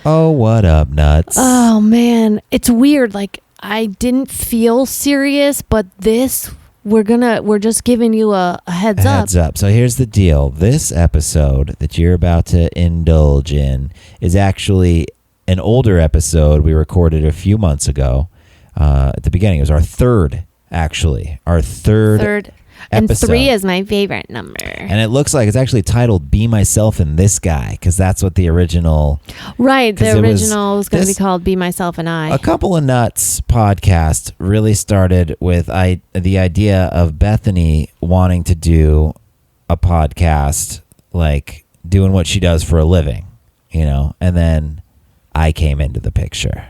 Oh, what up, nuts? Oh man, it's weird. Like I didn't feel serious, but this we're just giving you a heads up. Heads up. So here's the deal. This episode that you're about to indulge in is actually an older episode we recorded a few months ago. At the beginning, it was our third episode. And 3 is my favorite number. And it looks like it's actually titled "Be Myself and This Guy" because that's what the original. Right, the original was going to be called "Be Myself and I." A Couple of Nuts podcast really started with the idea of Bethany wanting to do a podcast, like doing what she does for a living, and then I came into the picture.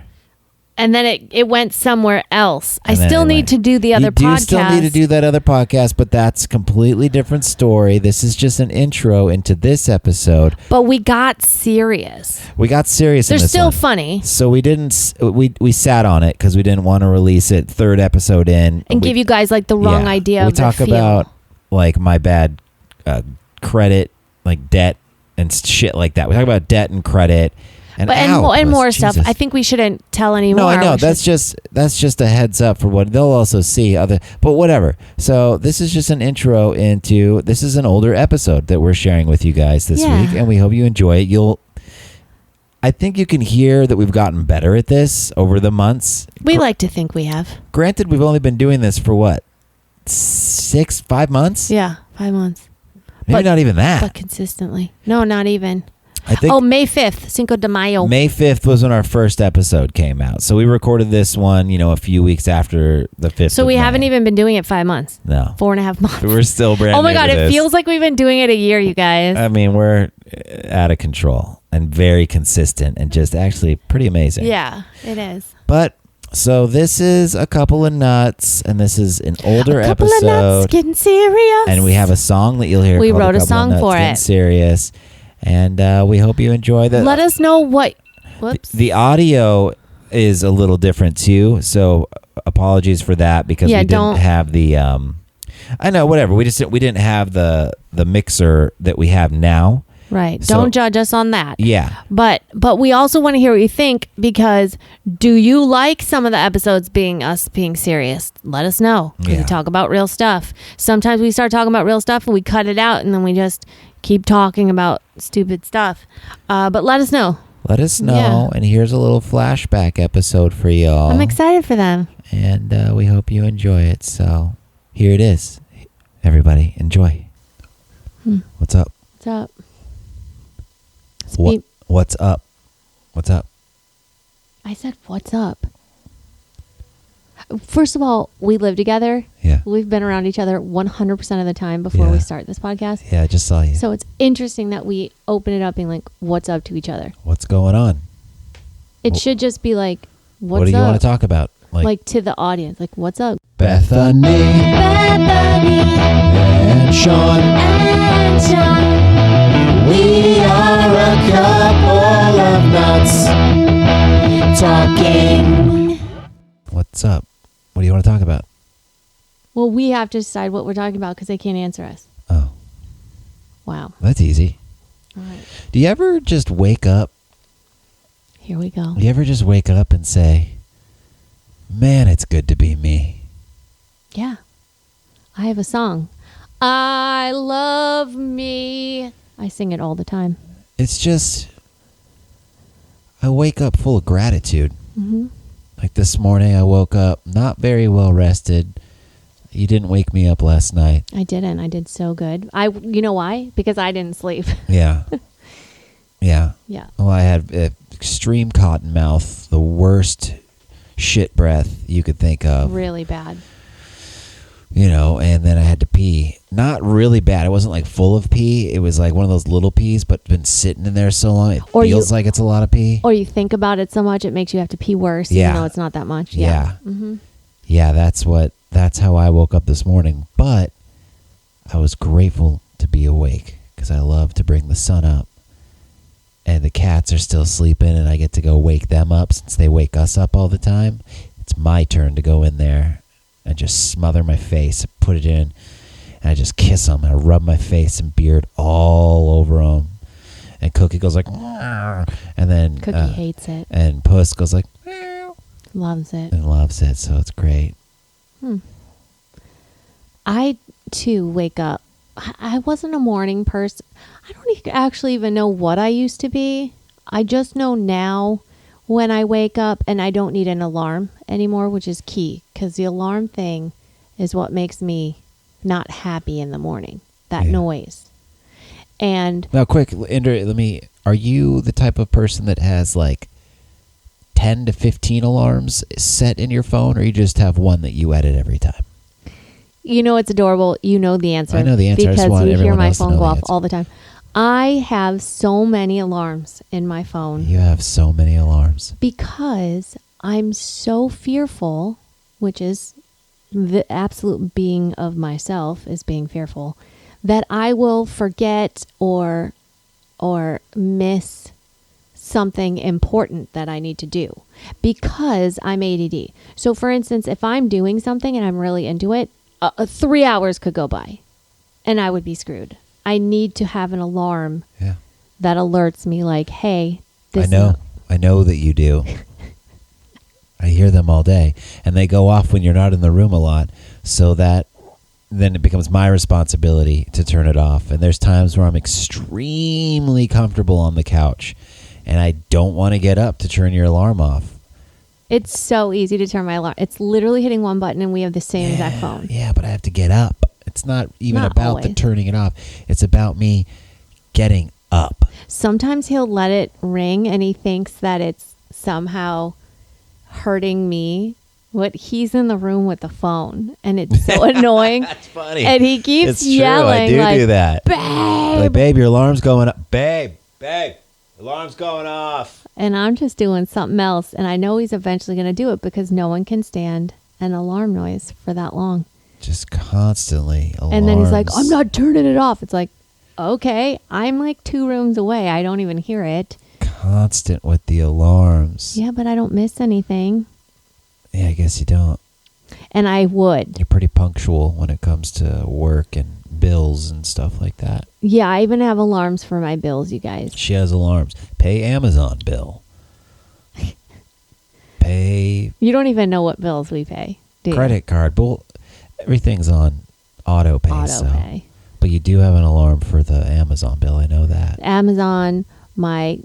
And then it went somewhere else. I still need to do the other podcast. You do still need to do that other podcast, but that's a completely different story. This is just an intro into this episode. But we got serious. They're still funny. So we didn't. We sat on it because we didn't want to release it. Third episode in, and give you guys like the wrong idea. We talk about like my bad credit, like debt and shit like that. We talk about debt and credit. And more Jesus. stuff. I think we shouldn't tell anymore. No, I know. That's just a heads up for what they'll also see. But whatever. So this is just an intro into. This is an older episode that we're sharing with you guys this week, and we hope you enjoy it. I think you can hear that we've gotten better at this over the months. We like to think we have. Granted, we've only been doing this for what, 5 months? Yeah, 5 months. Maybe not even that. But consistently. No, not even. I think May 5th, Cinco de Mayo. May 5th was when our first episode came out. So we recorded this one, a few weeks after the 5th. So we haven't even been doing it 5 months. No. 4.5 months. We're still brand new. Oh my God, to it this. feels like we've been doing it a year, you guys. I mean, we're out of control and very consistent and just actually pretty amazing. Yeah, it is. But so this is A Couple of Nuts, and this is an older episode. A Couple of Nuts getting serious. And we have a song that you'll hear. We wrote a song for it. Serious. And we hope you enjoy that. Let us know what. Whoops. The audio is a little different too, so apologies for that because we didn't have the. I know, whatever. We didn't have the mixer that we have now. Right. Don't judge us on that. Yeah. But we also want to hear what you think because do you like some of the episodes being serious? Let us know. We talk about real stuff. Sometimes we start talking about real stuff and we cut it out and then we just keep talking about stupid stuff. But let us know. Let us know. Yeah. And here's a little flashback episode for y'all. I'm excited for them. And we hope you enjoy it. So here it is. Everybody, enjoy. What's up? What's up? What's up? What's up? I said, what's up? First of all, we live together. Yeah. We've been around each other 100% of the time before we start this podcast. Yeah, I just saw you. So it's interesting that we open it up being like, what's up to each other? What's going on? It should just be like, what's up? What do you want to talk about? Like to the audience. Like, what's up? Bethany and Sean. We are a couple of nuts talking. What's up? What do you want to talk about? Well, we have to decide what we're talking about because they can't answer us. Oh. Wow. That's easy. All right. Do you ever just wake up? Here we go. Do you ever just wake up and say, man, it's good to be me? Yeah. I have a song. I love me. I sing it all the time. It's just, I wake up full of gratitude. Mm-hmm. Like this morning, I woke up not very well rested. You didn't wake me up last night. I didn't. I did so good. You know why? Because I didn't sleep. Yeah. Yeah. Yeah. Well, I had extreme cotton mouth, the worst shit breath you could think of. Really bad. And then I had to pee. Not really bad. It wasn't like full of pee. It was like one of those little pees, but been sitting in there so long, it feels like it's a lot of pee. Or you think about it so much, it makes you have to pee worse, even though it's not that much. Yeah. Mm-hmm. Yeah, that's how I woke up this morning. But I was grateful to be awake because I love to bring the sun up. And the cats are still sleeping, and I get to go wake them up since they wake us up all the time. It's my turn to go in there and just smother my face, put it in, and I just kiss them, and I rub my face and beard all over them. and Cookie goes like, "Meow," and then Cookie hates it. and Puss goes like, "Meow," Loves it. and loves it. So it's great. I too wake up. I wasn't a morning person. I don't actually even know what I used to be. I just know now when I wake up and I don't need an alarm anymore, which is key, because the alarm thing is what makes me not happy in the morning. That noise. And now, quick, Indra, are you the type of person that has like 10 to 15 alarms set in your phone, or you just have one that you edit every time? you know it's adorable. You know the answer. I know the answer. I just because want you hear everyone my else to phone know go the off answer. all the time. I have so many alarms in my phone You have so many alarms. because I'm so fearful, which is the absolute being of myself is being fearful, that I will forget or miss something important that I need to do because I'm ADD. So for instance, if I'm doing something and I'm really into it, 3 hours could go by and I would be screwed. I need to have an alarm that alerts me like, hey, this I know that you do. I hear them all day, and they go off when you're not in the room a lot, so that then it becomes my responsibility to turn it off. And there's times where I'm extremely comfortable on the couch, and I don't want to get up to turn your alarm off. It's so easy to turn my alarm. It's literally hitting one button and we have the same exact phone. Yeah, but I have to get up. It's not even Not about the always. turning it off. It's about me getting up. Sometimes he'll let it ring and he thinks that it's somehow hurting me. But he's in the room with the phone and it's so annoying. That's funny. And he keeps It's true. yelling. I do that. Babe. Like, babe, your alarm's going up. Babe, alarm's going off. And I'm just doing something else. And I know he's eventually going to do it because no one can stand an alarm noise for that long. Just constantly alarms. And then he's like, I'm not turning it off. It's like, okay, I'm like 2 rooms away. I don't even hear it. Constant with the alarms. Yeah, but I don't miss anything. Yeah, I guess you don't. And I would. You're pretty punctual when it comes to work and bills and stuff like that. Yeah, I even have alarms for my bills, you guys. She has alarms. Pay Amazon bill. Pay You don't even know what bills we pay, do you? credit card. Well, everything's on auto pay. Auto pay. But you do have an alarm for the Amazon bill. I know that. Amazon, my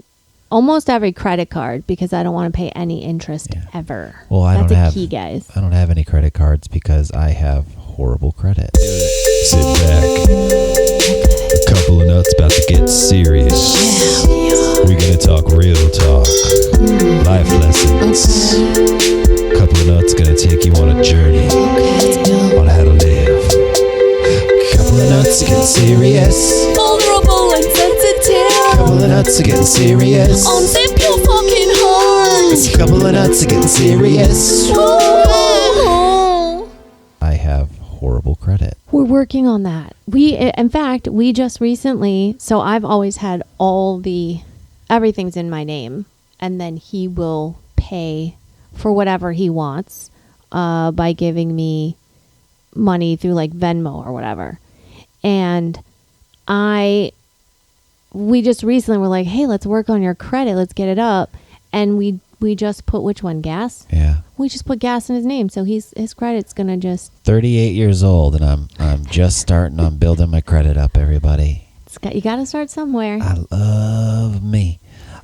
almost every credit card because I don't want to pay any interest ever. Well, I That's don't a have key, guys. I don't have any credit cards because I have horrible credit. Sit back. A couple of nuts about to get serious. We're gonna talk real talk. Life lessons. Couple of nuts gonna take you on a journey on how to live. Couple of nuts to get serious. Vulnerable and sensitive. Couple of nuts are getting serious. Unzip your fucking heart. Couple of nuts are getting serious. Whoa. I have horrible credit. We're working on that. In fact, we just recently, so I've always had everything's in my name, and then he will pay for whatever he wants by giving me money through like Venmo or whatever. And we just recently were like, hey, let's work on your credit. Let's get it up. And we just put which one? Gas? Yeah. We just put gas in his name. So his credit's going to just 38 years old, and I'm just starting on building my credit up, everybody. you got to start somewhere. I love me.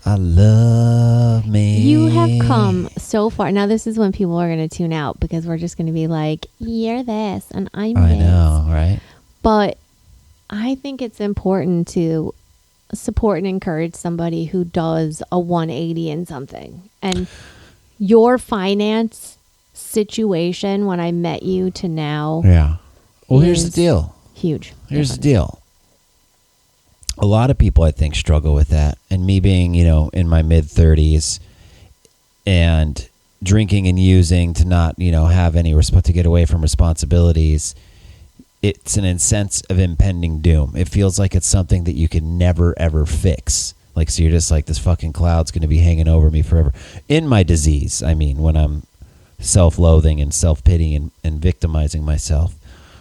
I love me. You have come so far. Now, this is when people are going to tune out because we're just going to be like, you're this and I'm this. I know, right? But I think it's important to support and encourage somebody who does a 180 in something. And your finance situation when I met you to now. Yeah. Well, here's the is deal. Huge. Here's the deal. A lot of people, I think, struggle with that. And me being, in my mid-30s and drinking and using to not, have any to get away from responsibilities, it's an sense of impending doom. It feels like it's something that you can never, ever fix. Like, so you're just like, this fucking cloud's going to be hanging over me forever. In my disease, I mean, when I'm self-loathing and self-pitying and victimizing myself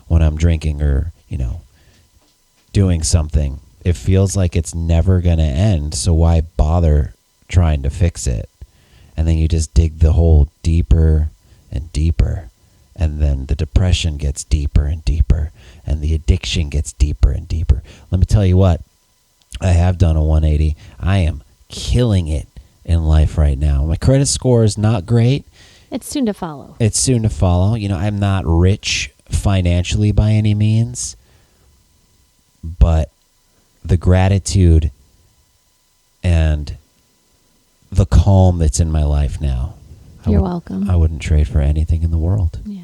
when I'm drinking or, doing something, it feels like it's never going to end. So why bother trying to fix it? And then you just dig the hole deeper and deeper. And then the depression gets deeper and deeper. And the addiction gets deeper and deeper. Let me tell you what, I have done a 180. I am killing it in life right now. My credit score is not great. It's soon to follow. It's soon to follow. You know, I'm not rich financially by any means. But the gratitude and the calm that's in my life now. You're welcome. I wouldn't trade for anything in the world. Yeah.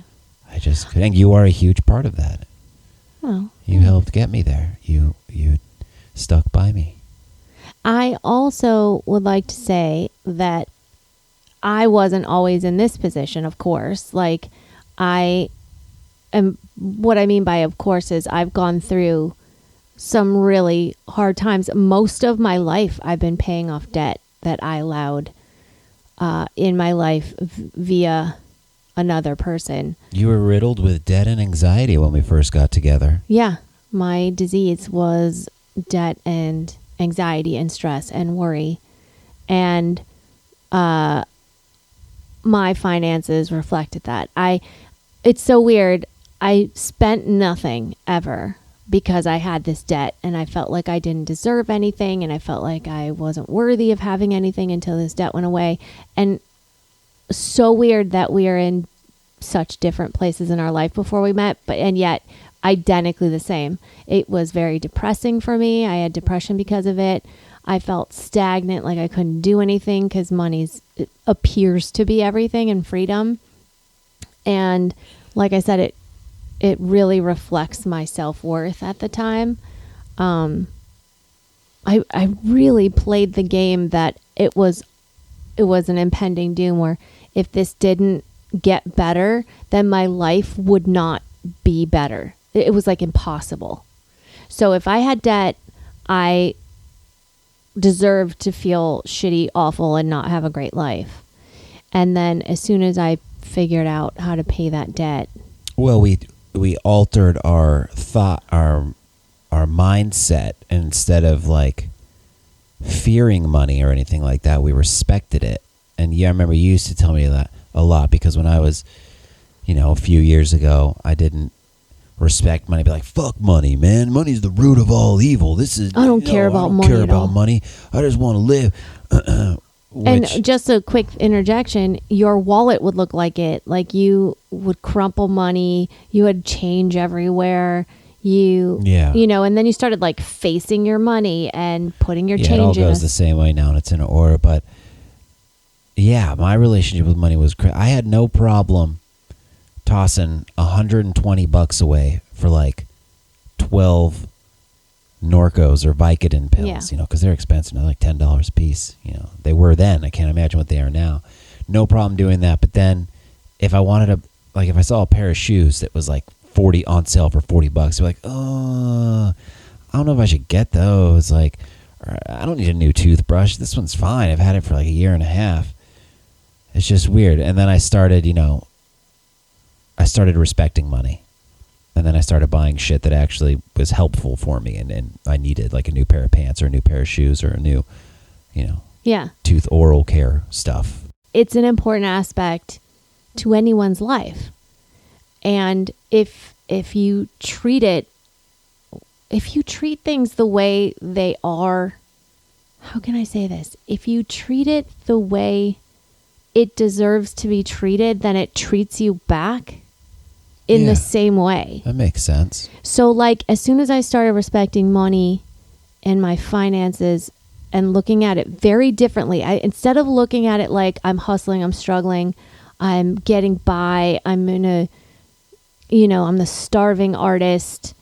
I just could. And you are a huge part of that. Oh. You helped get me there. You stuck by me. I also would like to say that I wasn't always in this position, of course. Like, what I mean by of course is I've gone through some really hard times. Most of my life I've been paying off debt that I allowed in my life via another person. You were riddled with debt and anxiety when we first got together. Yeah. My disease was debt and anxiety and stress and worry. And my finances reflected that. It's so weird. I spent nothing ever because I had this debt and I felt like I didn't deserve anything and I felt like I wasn't worthy of having anything until this debt went away. And so weird that we are in such different places in our life before we met, and yet identically the same. It was very depressing for me. I had depression because of it. I felt stagnant, like I couldn't do anything because it appears to be everything and freedom. And like I said, it really reflects my self-worth at the time. I really played the game that it was an impending doom where if this didn't get better, then my life would not be better. It was like impossible. So if I had debt, I deserved to feel shitty, awful, and not have a great life. And then as soon as I figured out how to pay that debt. Well, we altered our thought, our mindset. Instead of like fearing money or anything like that, we respected it. And yeah, I remember you used to tell me that a lot because when I was, a few years ago, I didn't respect money. Be like, fuck money, man. Money's the root of all evil. I don't care about money. I don't care about money. I just want to live. And just a quick interjection, your wallet would look like it. Like you would crumple money. You had change everywhere. And then you started like facing your money and putting your change in. It all goes the same way now and it's in order. But yeah, my relationship with money was I had no problem tossing $120 away for like 12 Norcos or Vicodin pills, because they're expensive. They're like $10 a piece. They were then. I can't imagine what they are now. No problem doing that. But then if I wanted to, like if I saw a pair of shoes that was like on sale for $40, you're like, I don't know if I should get those. Like, I don't need a new toothbrush. This one's fine. I've had it for like a year and a half. It's just weird. And then I started, I started respecting money. And then I started buying shit that actually was helpful for me. And I needed like a new pair of pants or a new pair of shoes or a new, tooth oral care stuff. It's an important aspect to anyone's life. And if you treat things the way they are, how can I say this? If you treat it the way it deserves to be treated, then it treats you back in the same way. That makes sense. So like as soon as I started respecting money and my finances and looking at it very differently, instead of looking at it like I'm hustling, I'm struggling, I'm getting by, I'm I'm the starving artist.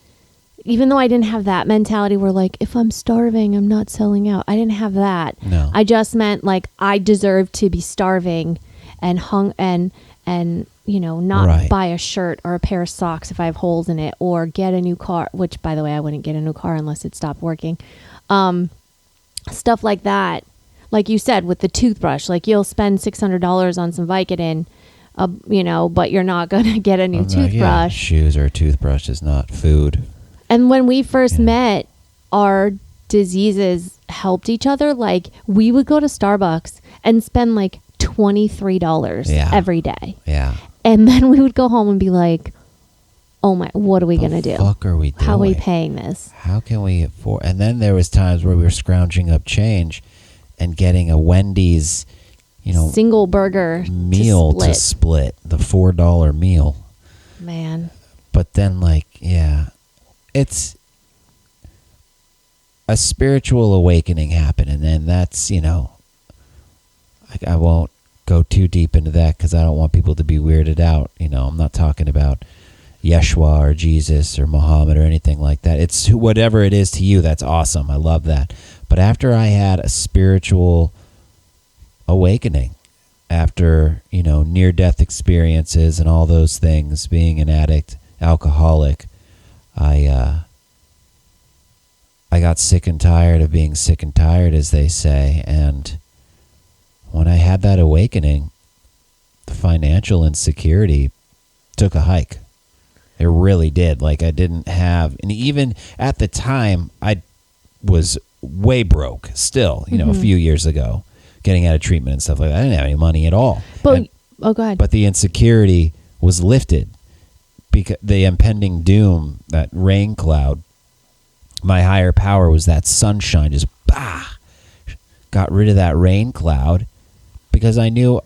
Even though I didn't have that mentality where like, if I'm starving, I'm not selling out. I didn't have that. No. I just meant like I deserve to be starving and not buy a shirt or a pair of socks if I have holes in it, or get a new car, which by the way, I wouldn't get a new car unless it stopped working. Stuff like that. Like you said, with the toothbrush, like you'll spend $600 on some Vicodin, but you're not going to get a new toothbrush. Yeah. Shoes or a toothbrush is not food. And when we first met, our diseases helped each other. Like we would go to Starbucks and spend like $23 every day. Yeah. And then we would go home and be like, oh my, what are we going to do? What the fuck are we doing? How are we paying this? How can we afford? And then there was times where we were scrounging up change and getting a Wendy's, single burger meal to split, the $4 meal. Man. But then it's a spiritual awakening happened. And then that's, I won't go too deep into that because I don't want people to be weirded out. I'm not talking about Yeshua or Jesus or Muhammad or anything like that. It's whatever it is to you. That's awesome. I love that. But after I had a spiritual awakening, after, near-death experiences and all those things, being an addict, alcoholic, I got sick and tired of being sick and tired, as they say. And when I had that awakening, the financial insecurity took a hike. It really did. Like I didn't have, and even at the time, I was way broke still, a few years ago, getting out of treatment and stuff like that. I didn't have any money at all. But, go ahead. But the insecurity was lifted because the impending doom, that rain cloud, my higher power was that sunshine, just got rid of that rain cloud because I knew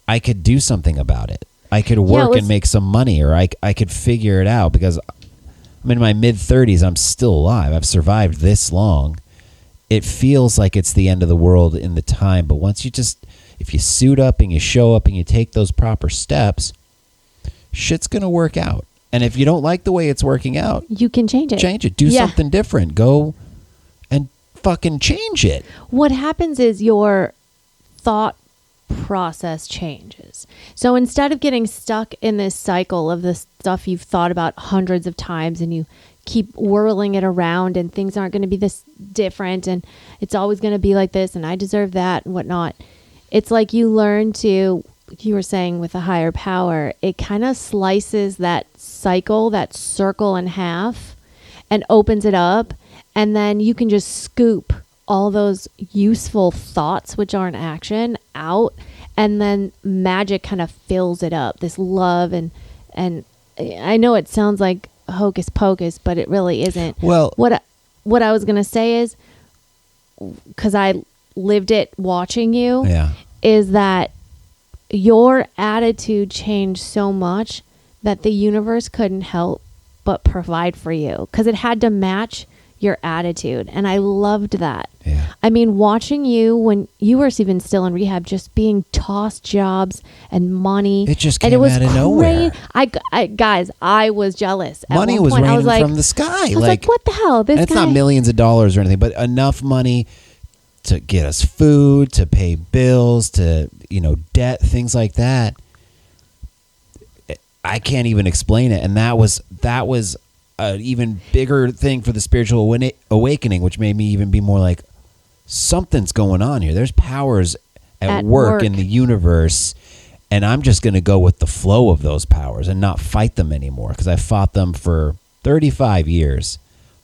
I could do something about it. I could work and make some money, or I could figure it out because I'm in my mid-30s. I'm still alive. I've survived this long. It feels like it's the end of the world in the time, but once if you suit up and you show up and you take those proper steps, shit's going to work out. And if you don't like the way it's working out, you can change it. Change it. Do something different. Go and fucking change it. What happens is your thought process changes. So instead of getting stuck in this cycle of the stuff you've thought about hundreds of times and you keep whirling it around and things aren't going to be this different and it's always going to be like this and I deserve that and whatnot. It's like you learn to, you were saying with a higher power, it kind of slices that cycle, that circle in half and opens it up, and then you can just scoop all those useful thoughts, which aren't action, out, and then magic kind of fills it up, this love. And I know it sounds like hocus pocus, but it really isn't. Well, what I was going to say is, because I lived it watching you, is that your attitude changed so much that the universe couldn't help but provide for you because it had to match your attitude. And I loved that. Yeah. I mean, watching you when you were even still in rehab, just being tossed jobs and money. It just came out of nowhere. Guys, I was jealous. Money was raining from the sky. I was like, what the hell? It's not millions of dollars or anything, but enough money to get us food, to pay bills, to, debt, things like that. I can't even explain it. And that was an even bigger thing for the spiritual awakening, which made me even be more like, something's going on here. There's powers at work in the universe, and I'm just going to go with the flow of those powers and not fight them anymore because I fought them for 35 years.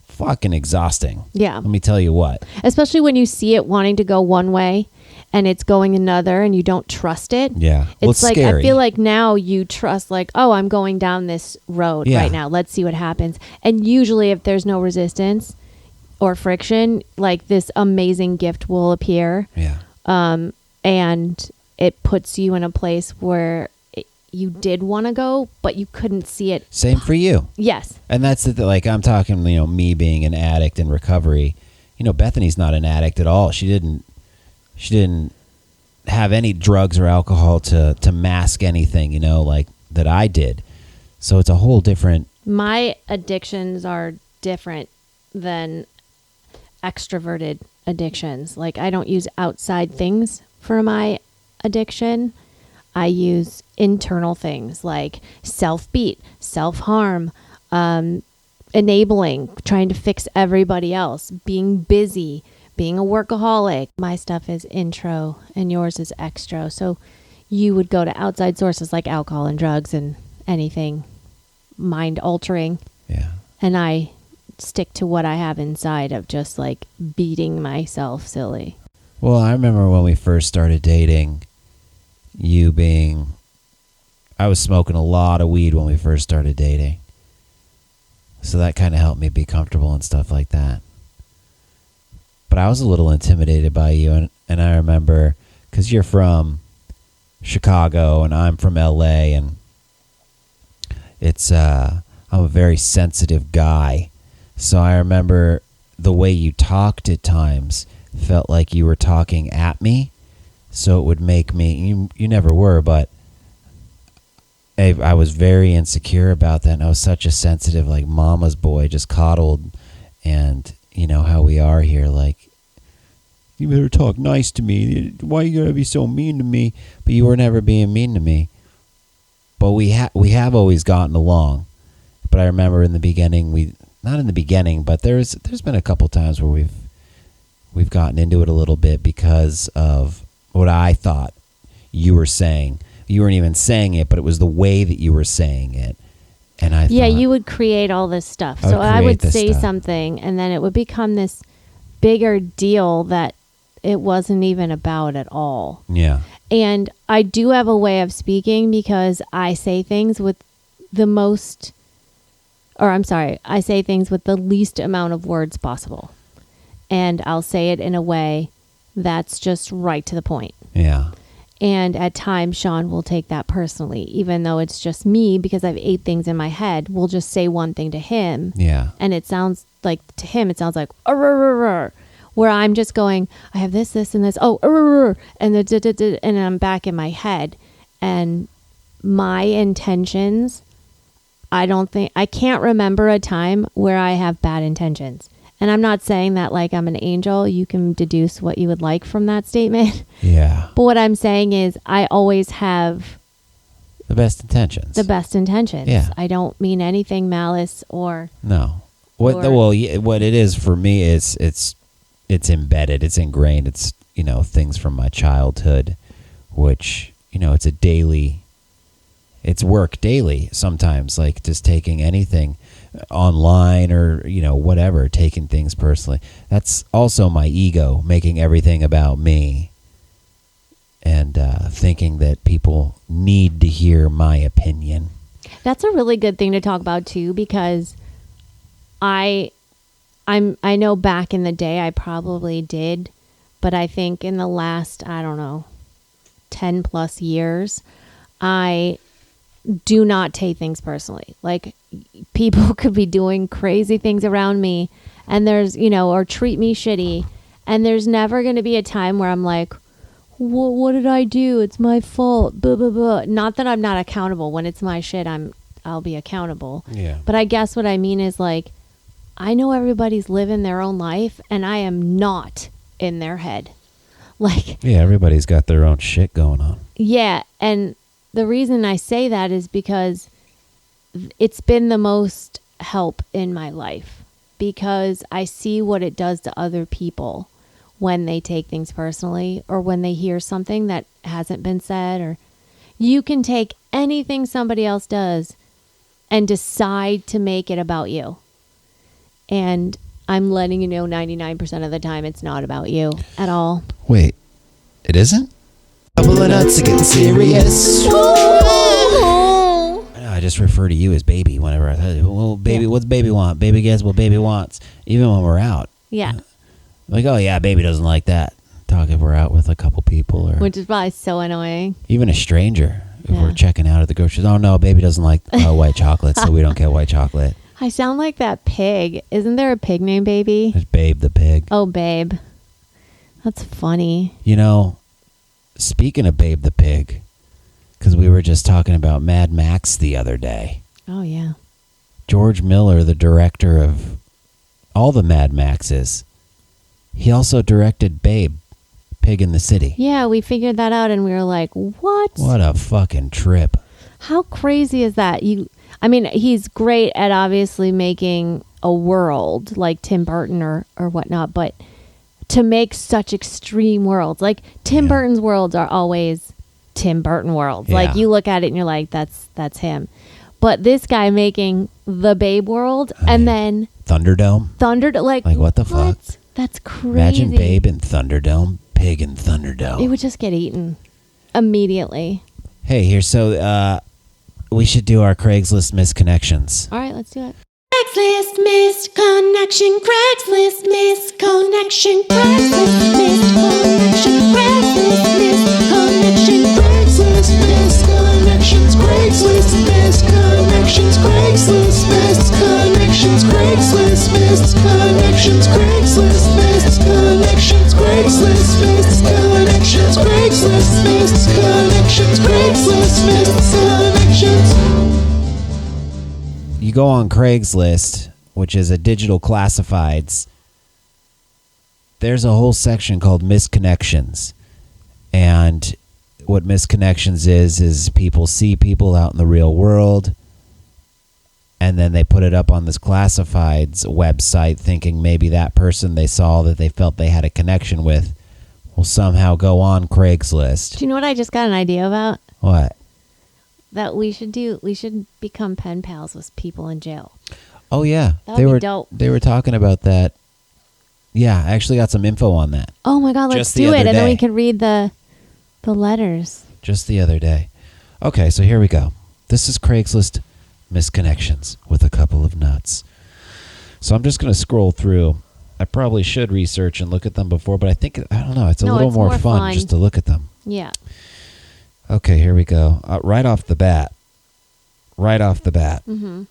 Fucking exhausting. Yeah. Let me tell you what. Especially when you see it wanting to go one way and it's going another and you don't trust it. Yeah. It's like, scary. I feel like now you trust like, oh, I'm going down this road right now. Let's see what happens. And usually if there's no resistance or friction, like this amazing gift will appear. Yeah. And it puts you in a place where you did want to go, but you couldn't see it. Same for you. Yes. And that's like, I'm talking, me being an addict in recovery. Bethany's not an addict at all. She didn't have any drugs or alcohol to mask anything, like that I did. So it's a whole different. My addictions are different than extroverted addictions. Like I don't use outside things for my addiction. I use internal things like self-beat, self-harm, enabling, trying to fix everybody else, being busy, being a workaholic. My stuff is intro and yours is extro. So you would go to outside sources like alcohol and drugs and anything mind altering. Yeah. And I stick to what I have inside of just like beating myself silly. Well, I remember when we first started dating, I was smoking a lot of weed when we first started dating. So that kind of helped me be comfortable and stuff like that. But I was a little intimidated by you. And I remember, because you're from Chicago and I'm from LA, and I'm a very sensitive guy. So I remember the way you talked at times felt like you were talking at me. So it would make me, you never were, but I was very insecure about that. And I was such a sensitive, like mama's boy, just coddled. And you know how we are here, like, you better talk nice to me. Why you gotta be so mean to me? But you were never being mean to me. But we have always gotten along. But I remember in the beginning, not in the beginning, but there's been a couple times where we've gotten into it a little bit because of what I thought you were saying. You weren't even saying it, but it was the way that you were saying it. And I thought, you would create all this stuff. So I would say something, and then it would become this bigger deal that it wasn't even about at all. Yeah. And I do have a way of speaking because I say things with I say things with the least amount of words possible. And I'll say it in a way that's just right to the point. Yeah. And at times, Sean will take that personally, even though it's just me, because I've 8 things in my head. We'll just say one thing to him. Yeah. And it sounds like, to him, it sounds like, where I'm just going, I have this, and this, and I'm back in my head. And my intentions, I can't remember a time where I have bad intentions. And I'm not saying that like I'm an angel. You can deduce what you would like from that statement. Yeah. But what I'm saying is I always have the best intentions. Yeah. I don't mean anything malice or... No. What it is for me is it's embedded. It's ingrained. It's, things from my childhood, which, it's work daily sometimes, like just taking anything online or whatever, taking things personally. That's also my ego, making everything about me and thinking that people need to hear my opinion. That's a really good thing to talk about too, because I know back in the day I probably did, but I think in the last 10 plus years I do not take things personally. Like, people could be doing crazy things around me and there's, or treat me shitty. And there's never going to be a time where I'm like, what did I do? It's my fault. Blah, blah, blah. Not that I'm not accountable. When it's my shit, I'll be accountable. Yeah. But I guess what I mean is like, I know everybody's living their own life and I am not in their head. Like, yeah, everybody's got their own shit going on. Yeah. And the reason I say that is because it's been the most help in my life, because I see what it does to other people when they take things personally or when they hear something that hasn't been said. Or you can take anything somebody else does and decide to make it about you. And I'm letting you know 99% of the time it's not about you at all. Wait, it isn't? Couple of nuts are getting serious. I just refer to you as baby whenever I say, well, baby, what's baby want? Baby gets what baby wants. Even when we're out. Yeah. Like, oh yeah, baby doesn't like that. Talk if we're out with a couple people, or which is probably so annoying. Even a stranger. If we're checking out at the grocery store. Oh no, baby doesn't like white chocolate, so we don't get white chocolate. I sound like that pig. Isn't there a pig named Baby? There's Babe the pig. Oh, Babe. That's funny. Speaking of Babe the pig, because we were just talking about Mad Max the other day. Oh, yeah. George Miller, the director of all the Mad Maxes, he also directed Babe, Pig in the City. Yeah, we figured that out and we were like, what? What a fucking trip. How crazy is that? He's great at obviously making a world like Tim Burton or whatnot, but to make such extreme worlds, like Tim Burton's worlds are always Tim Burton worlds. Yeah. Like you look at it and you're like, that's him. But this guy making the Babe world and then Thunderdome? Like What the fuck? That's crazy. Imagine Babe in Thunderdome, Pig in Thunderdome. It would just get eaten immediately. Hey, here, so we should do our Craigslist misconnections. All right, let's do it. Craigslist misconnection, Craigslist misconnection, Craigslist misconnection, Craigslist misconnection, Craigslist misconnections, Craigslist misconnections, Craigslist misconnections, Craigslist misconnections, Craigslist misconnections, Craigslist misconnections, Craigslist misconnections, Craigslist misconnections. You go on Craigslist, which is a digital classifieds. There's a whole section called misconnections. And what misconnections is people see people out in the real world, and then they put it up on this classifieds website thinking maybe that person they saw that they felt they had a connection with will somehow go on Craigslist. Do you know what I just got an idea about? What? That we should become pen pals with people in jail. Oh yeah, That would be dope. They were talking about that. Yeah, I actually got some info on that Oh my god, let's Just the do it, other and then day. we can read the letters. just the other day. Okay, so here we go. This is Craigslist misconnections with a couple of nuts. So I'm just going to scroll through. I probably should research and look at them before, but I don't know. It's a little it's more more fun fun. just to look at them. Yeah. Okay, here we go. Right off the bat. Mm-hmm.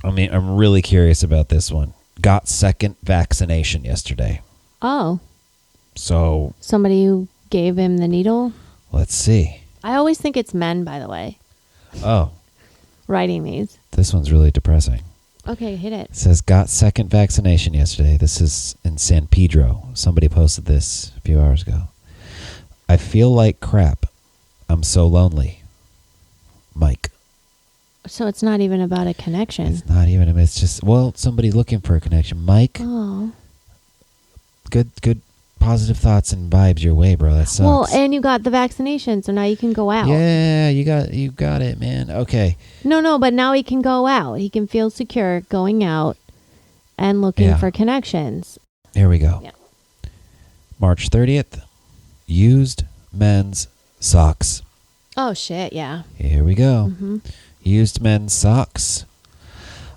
I mean, I'm really curious about this one. Got second vaccination yesterday. Oh, So somebody who gave him the needle. let's see. I always think it's men, by the way, Oh, writing these. this one's really depressing. Okay, hit it. It says, got second vaccination yesterday. This is in San Pedro. Somebody posted this a few hours ago. I feel like crap. I'm so lonely. Mike. So it's not even about a connection. It's not even, it's just, somebody looking for a connection. Mike, Oh. good positive thoughts and vibes your way, bro. That sucks. Well, and you got the vaccination, so now you can go out. Yeah, you got it, man. Okay. No, but now he can go out. He can feel secure going out and looking Yeah. for connections. Here we go. Yeah. March 30th. Used men's socks. Oh shit, yeah. Here we go. Mm-hmm. Used men's socks.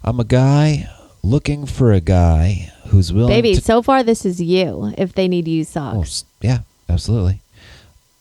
I'm a guy looking for a guy who's willing Baby, to... so far this is you if they need used socks. Yeah, absolutely.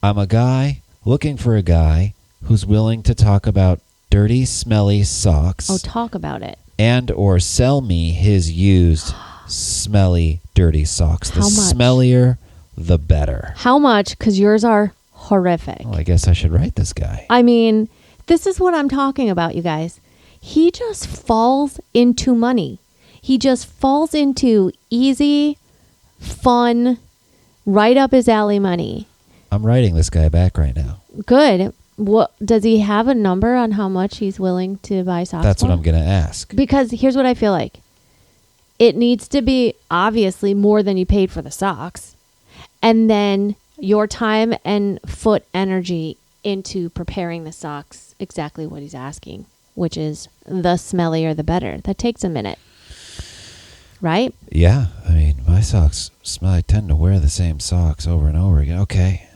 I'm a guy looking for a guy who's willing to talk about dirty, smelly socks Oh, talk about it. and or sell me his used, smelly, dirty socks. The How much? smellier, the better. How much? Because yours are horrific. Well, I guess I should write this guy. I mean, this is what I'm talking about, you guys. He just falls into money. He just falls into easy, fun, right up his alley money. I'm writing this guy back right now. Good. What does he have a number on how much he's willing to buy socks That's for? what I'm going to ask. Because here's what I feel like. It needs to be obviously more than you paid for the socks. And then your time and foot energy into preparing the socks exactly what he's asking, which is the smellier the better. That takes a minute. Right? Yeah, I mean, my socks smell. I tend to wear the same socks over and over again. Okay.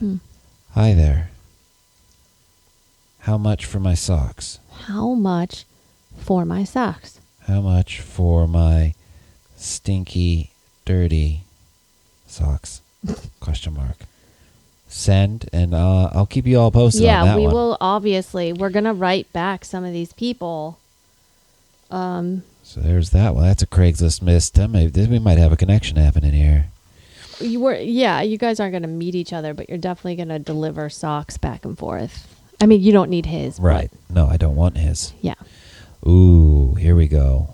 Hi there. How much for my socks? How much for my socks? How much for my stinky, dirty socks? Question mark. Send, and I'll keep you all posted on that Yeah, we one. will obviously. We're going to write back some of these people. So there's that one. That's a Craigslist miss. We might have a connection happening here. You guys aren't going to meet each other, but you're definitely going to deliver socks back and forth. I mean, you don't need his. Right. No, I don't want his. Yeah. Ooh, here we go.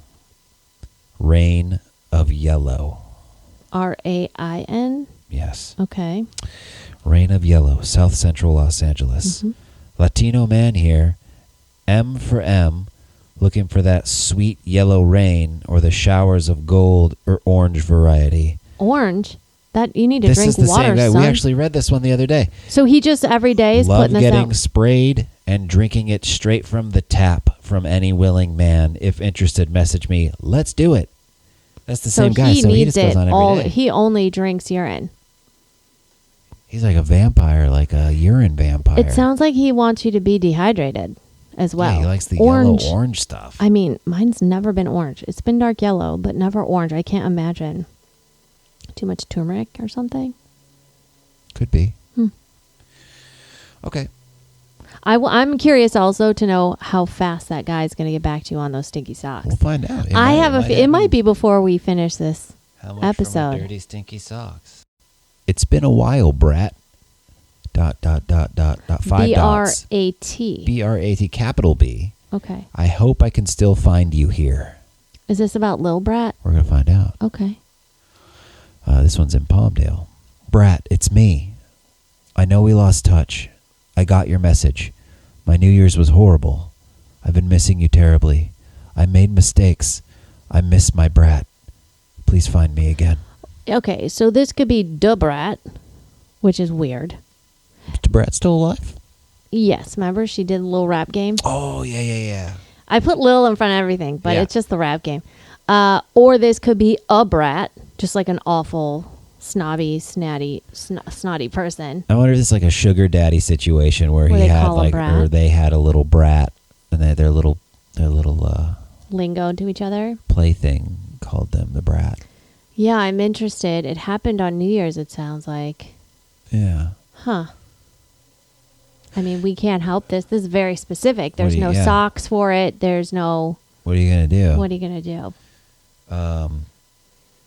Rain of Yellow. RAIN. Yes. Okay. Rain of Yellow, South Central Los Angeles. Mm-hmm. Latino man here. M for M. Looking for that sweet yellow rain or the showers of gold or orange variety. Orange. That you need to This drink is the water, same guy. son. We actually read this one the other day. So he just every day is Love putting this getting out. sprayed and drinking it straight from the tap from any willing man. If interested, message me. Let's do it. That's the same guy. So he just goes on every day. He only drinks urine. He's like a vampire, like a urine vampire. It sounds like he wants you to be dehydrated as well. Yeah, he likes the yellow orange stuff. I mean, mine's never been orange. It's been dark yellow, but never orange. I can't imagine. Too much turmeric or something? Could be. Okay. I'm curious also to know how fast that guy's going to get back to you on those stinky socks. We'll find out. It might be before we finish this How much episode. For my dirty, stinky socks? It's been a while, brat. ... 5 dots. B-R-A-T. B-R-A-T, capital B. Okay. I hope I can still find you here. Is this about Lil Brat? We're going to find out. Okay. This one's in Palmdale. Brat, it's me. I know we lost touch. I got your message. My New Year's was horrible. I've been missing you terribly. I made mistakes. I miss my brat. Please find me again. Okay, so this could be Da Brat, which is weird. Is the brat still alive? Yes, remember she did a little rap game? Oh, yeah. I put Lil in front of everything, but Yeah. it's just the rap game. Or this could be a brat, just like an awful, snobby, snotty person. I wonder if it's like a sugar daddy situation where Where he they had call him like, brat. or they had a little brat, and their little Lingo to each other. plaything called them the brat. Yeah, I'm interested. It happened on New Year's, it sounds like. Yeah. Huh. I mean, we can't help this. This is very specific. There's no yeah. socks for it. There's no... What are you gonna do? What are you going to do?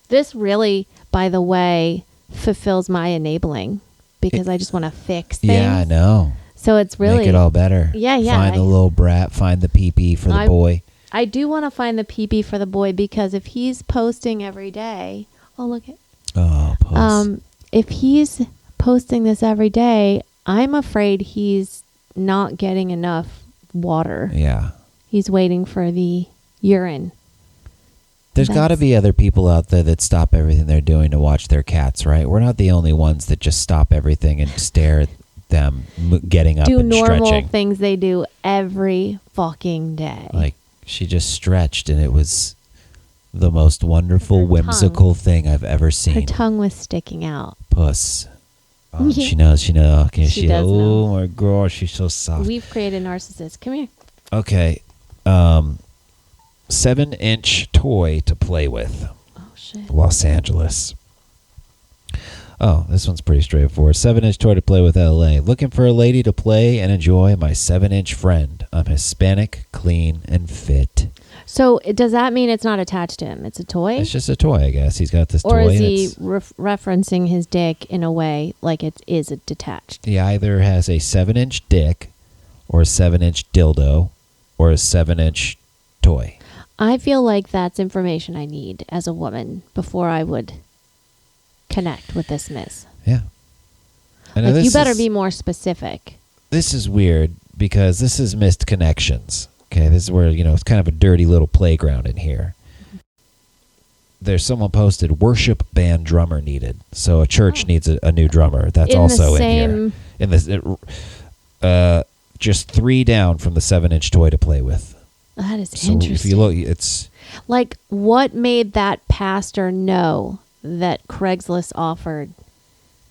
This really, by the way, fulfills my enabling because I just want to fix things. Yeah, I know. So it's really... Make it all better. Yeah. Find the little brat. Find the pee-pee for the boy. I do want to find the pee-pee for the boy because if he's posting every day... Oh, look at... Oh, post. If he's posting this every day, I'm afraid he's not getting enough water. Yeah. He's waiting for the urine. There's got to be other people out there that stop everything they're doing to watch their cats, right? We're not the only ones that just stop everything and stare at them getting up and normal stretching. Things they do every fucking day. Like, she just stretched, and it was the most wonderful, whimsical thing I've ever seen. Her tongue was sticking out. Puss. Oh, she knows. She knows. She does oh, know. my gosh, she's so soft. We've created narcissists. Come here. Okay. 7-inch toy to play with. Oh, shit. Los Angeles. Oh, this one's pretty straightforward. 7-inch toy to play with LA. Looking for a lady to play and enjoy my 7-inch friend. I'm Hispanic, clean, and fit. So does that mean it's not attached to him? It's a toy? It's just a toy, I guess. He's got this toy. Or is and he it's- referencing his dick in a way like it is detached? He either has a 7-inch dick or a 7-inch dildo or a 7-inch toy. I feel like that's information I need as a woman before I would connect with this miss. Yeah. I know Like, you this better is- be more specific. This is weird because this is missed connections. Okay, this is where, it's kind of a dirty little playground in here. There's someone posted, worship band drummer needed. So a church needs a new drummer. That's In the also in same- here. In this, just 3 down from the 7-inch toy to play with. That is So interesting. if you look, it's... Like, what made that pastor know that Craigslist offered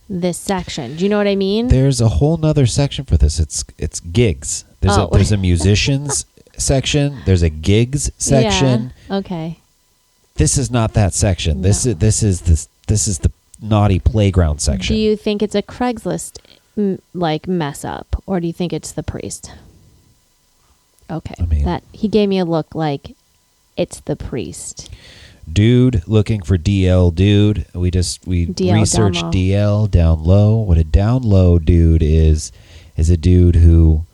this section? Do you know what I mean? There's a whole nother section for this. It's gigs. There's a musicians section. There's a gigs section. Yeah. Okay. This is not that section. No. This is the naughty playground section. Do you think it's a Craigslist mess up, or do you think it's the priest? Okay. I mean- that he gave me a look like it's the priest. Dude looking for DL dude. We DL researched down low. DL down low. What a down low dude is a dude who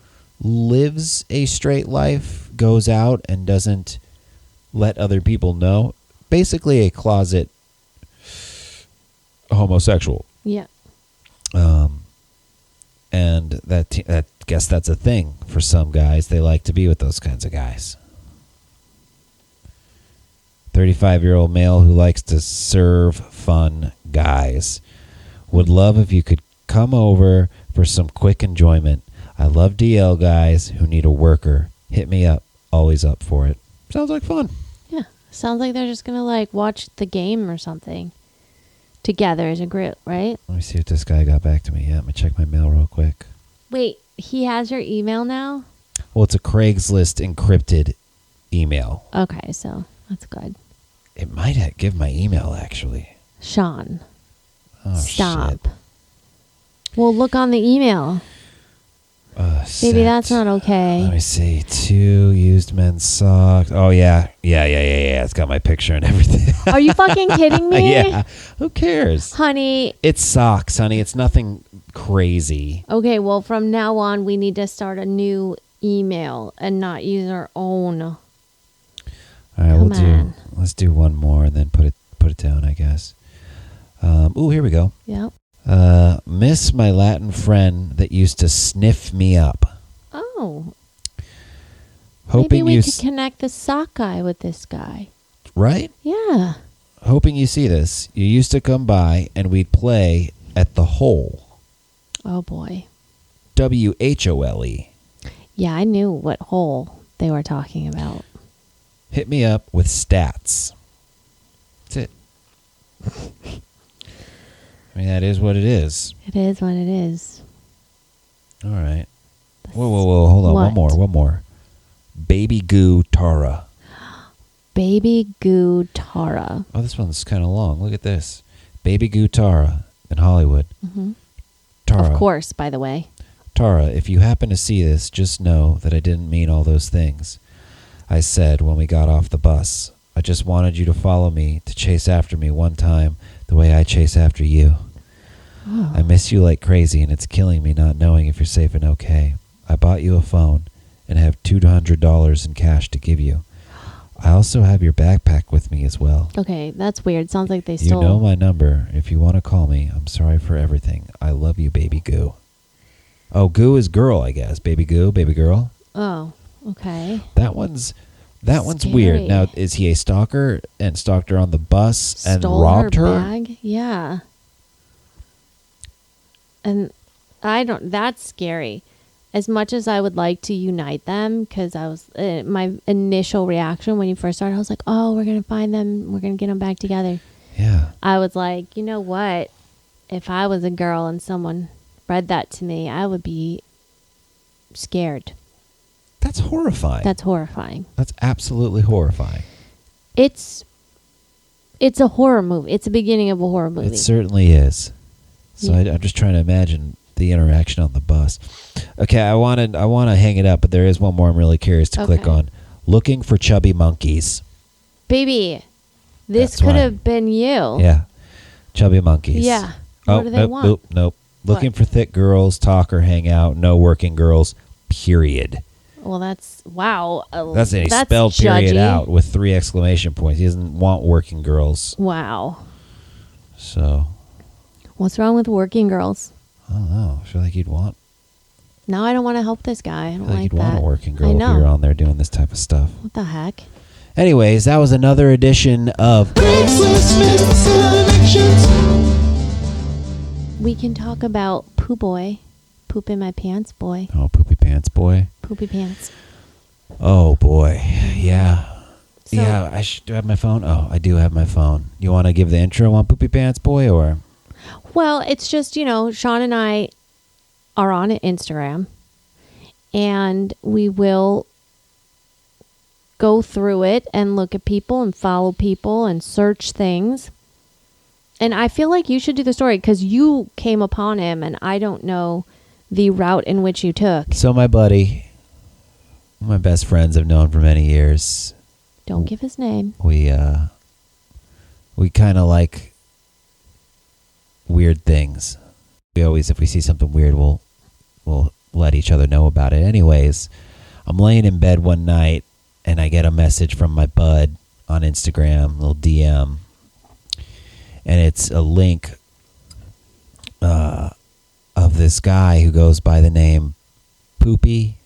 lives a straight life, goes out and doesn't let other people know. Basically a closet homosexual. Yeah. And that guess that's a thing for some guys. They like to be with those kinds of guys. 35-year-old male who likes to serve fun guys. Would love if you could come over for some quick enjoyment. I love DL guys who need a worker. Hit me up. Always up for it. Sounds like fun. Yeah. Sounds like they're just gonna like watch the game or something together as a group, right? Let me see if this guy got back to me. Yeah, let me check my mail real quick. Wait, he has your email now? Well, it's a Craigslist encrypted email. Okay, so that's good. It might give my email, actually. Sean, Oh, stop. shit. Well, look on the email. Baby, that's not okay. Let me see. 2 used men's socks. Oh, yeah. Yeah. It's got my picture and everything. Are you fucking kidding me? Yeah. Who cares? Honey. It's socks, honey. It's nothing crazy. Okay, well, from now on, we need to start a new email and not use our own. All right, let's do one more and then put it down, I guess. Ooh, here we go. Yep. Miss my Latin friend that used to sniff me up. Oh. Hoping Maybe you we could connect the sock guy with this guy. Right? Yeah. Hoping you see this. You used to come by and we'd play at the Hole. Oh, boy. WHOLE. Yeah, I knew what hole they were talking about. Hit me up with stats. That's it. I mean, that is what it is. It is what it is. All right. Whoa. Hold on. What? One more. Baby Goo Tara. Baby Goo Tara. Oh, this one's kind of long. Look at this. Baby Goo Tara in Hollywood. Mm-hmm. Tara. Of course, by the way. Tara, if you happen to see this, just know that I didn't mean all those things I said when we got off the bus. I just wanted you to follow me, to chase after me one time the way I chase after you. Oh. I miss you like crazy, and it's killing me not knowing if you're safe and okay. I bought you a phone and have $200 in cash to give you. I also have your backpack with me as well. Okay, that's weird. Sounds like they stole. You know my number. If you want to call me, I'm sorry for everything. I love you, baby Goo. Oh, Goo is girl, I guess. Baby Goo, baby girl. Oh, okay. That one's Scary. weird. Now, is he a stalker and stalked her on the bus and Stole robbed her? Bag? Yeah. And that's scary. As much as I would like to unite them, because I was, my initial reaction when you first started, I was like, oh, we're going to find them. We're going to get them back together. Yeah. I was like, you know what? If I was a girl and someone read that to me, I would be scared. That's horrifying. That's horrifying. That's absolutely horrifying. It's a horror movie. It's the beginning of a horror movie. It certainly is. So Yeah. I'm just trying to imagine the interaction on the bus. Okay, I want to hang it up, but there is one more I'm really curious to click Okay. on. Looking for chubby monkeys. Baby, this That's could right. have been you. Yeah. Chubby monkeys. Yeah. Oh, What do they nope, want? nope. Looking What? for thick girls, talk or hang out, no working girls, period. Well, that's wow. That's it. He spelled period judgy. out with 3 exclamation points. He doesn't want working girls. Wow. So, What's wrong with working girls? I don't know. I feel like you'd want, Now I don't want to help this guy. I don't you'd like want that. a working I girl if know. you're on there doing this type of stuff. What the heck? Anyways, that was another edition of Craigslist Misconnections. We can talk about Poo Boy. Poop in my pants, boy. Oh, Poopy Pants Boy. Poopy pants. Oh, boy. Yeah. So- Yeah, I should do I have my phone. Oh, I do have my phone. You want to give the intro on Poopy Pants Boy or? Well, it's just, Sean and I are on Instagram, and we will go through it and look at people and follow people and search things. And I feel like you should do the story because you came upon him, and I don't know the route in which you took. So my buddy, my best friends I've known for many years, Don't give his name. we kind of like weird things. We always, if we see something weird, we'll let each other know about it. Anyways, I'm laying in bed one night and I get a message from my bud on Instagram, little DM, and it's a link of this guy who goes by the name Poopy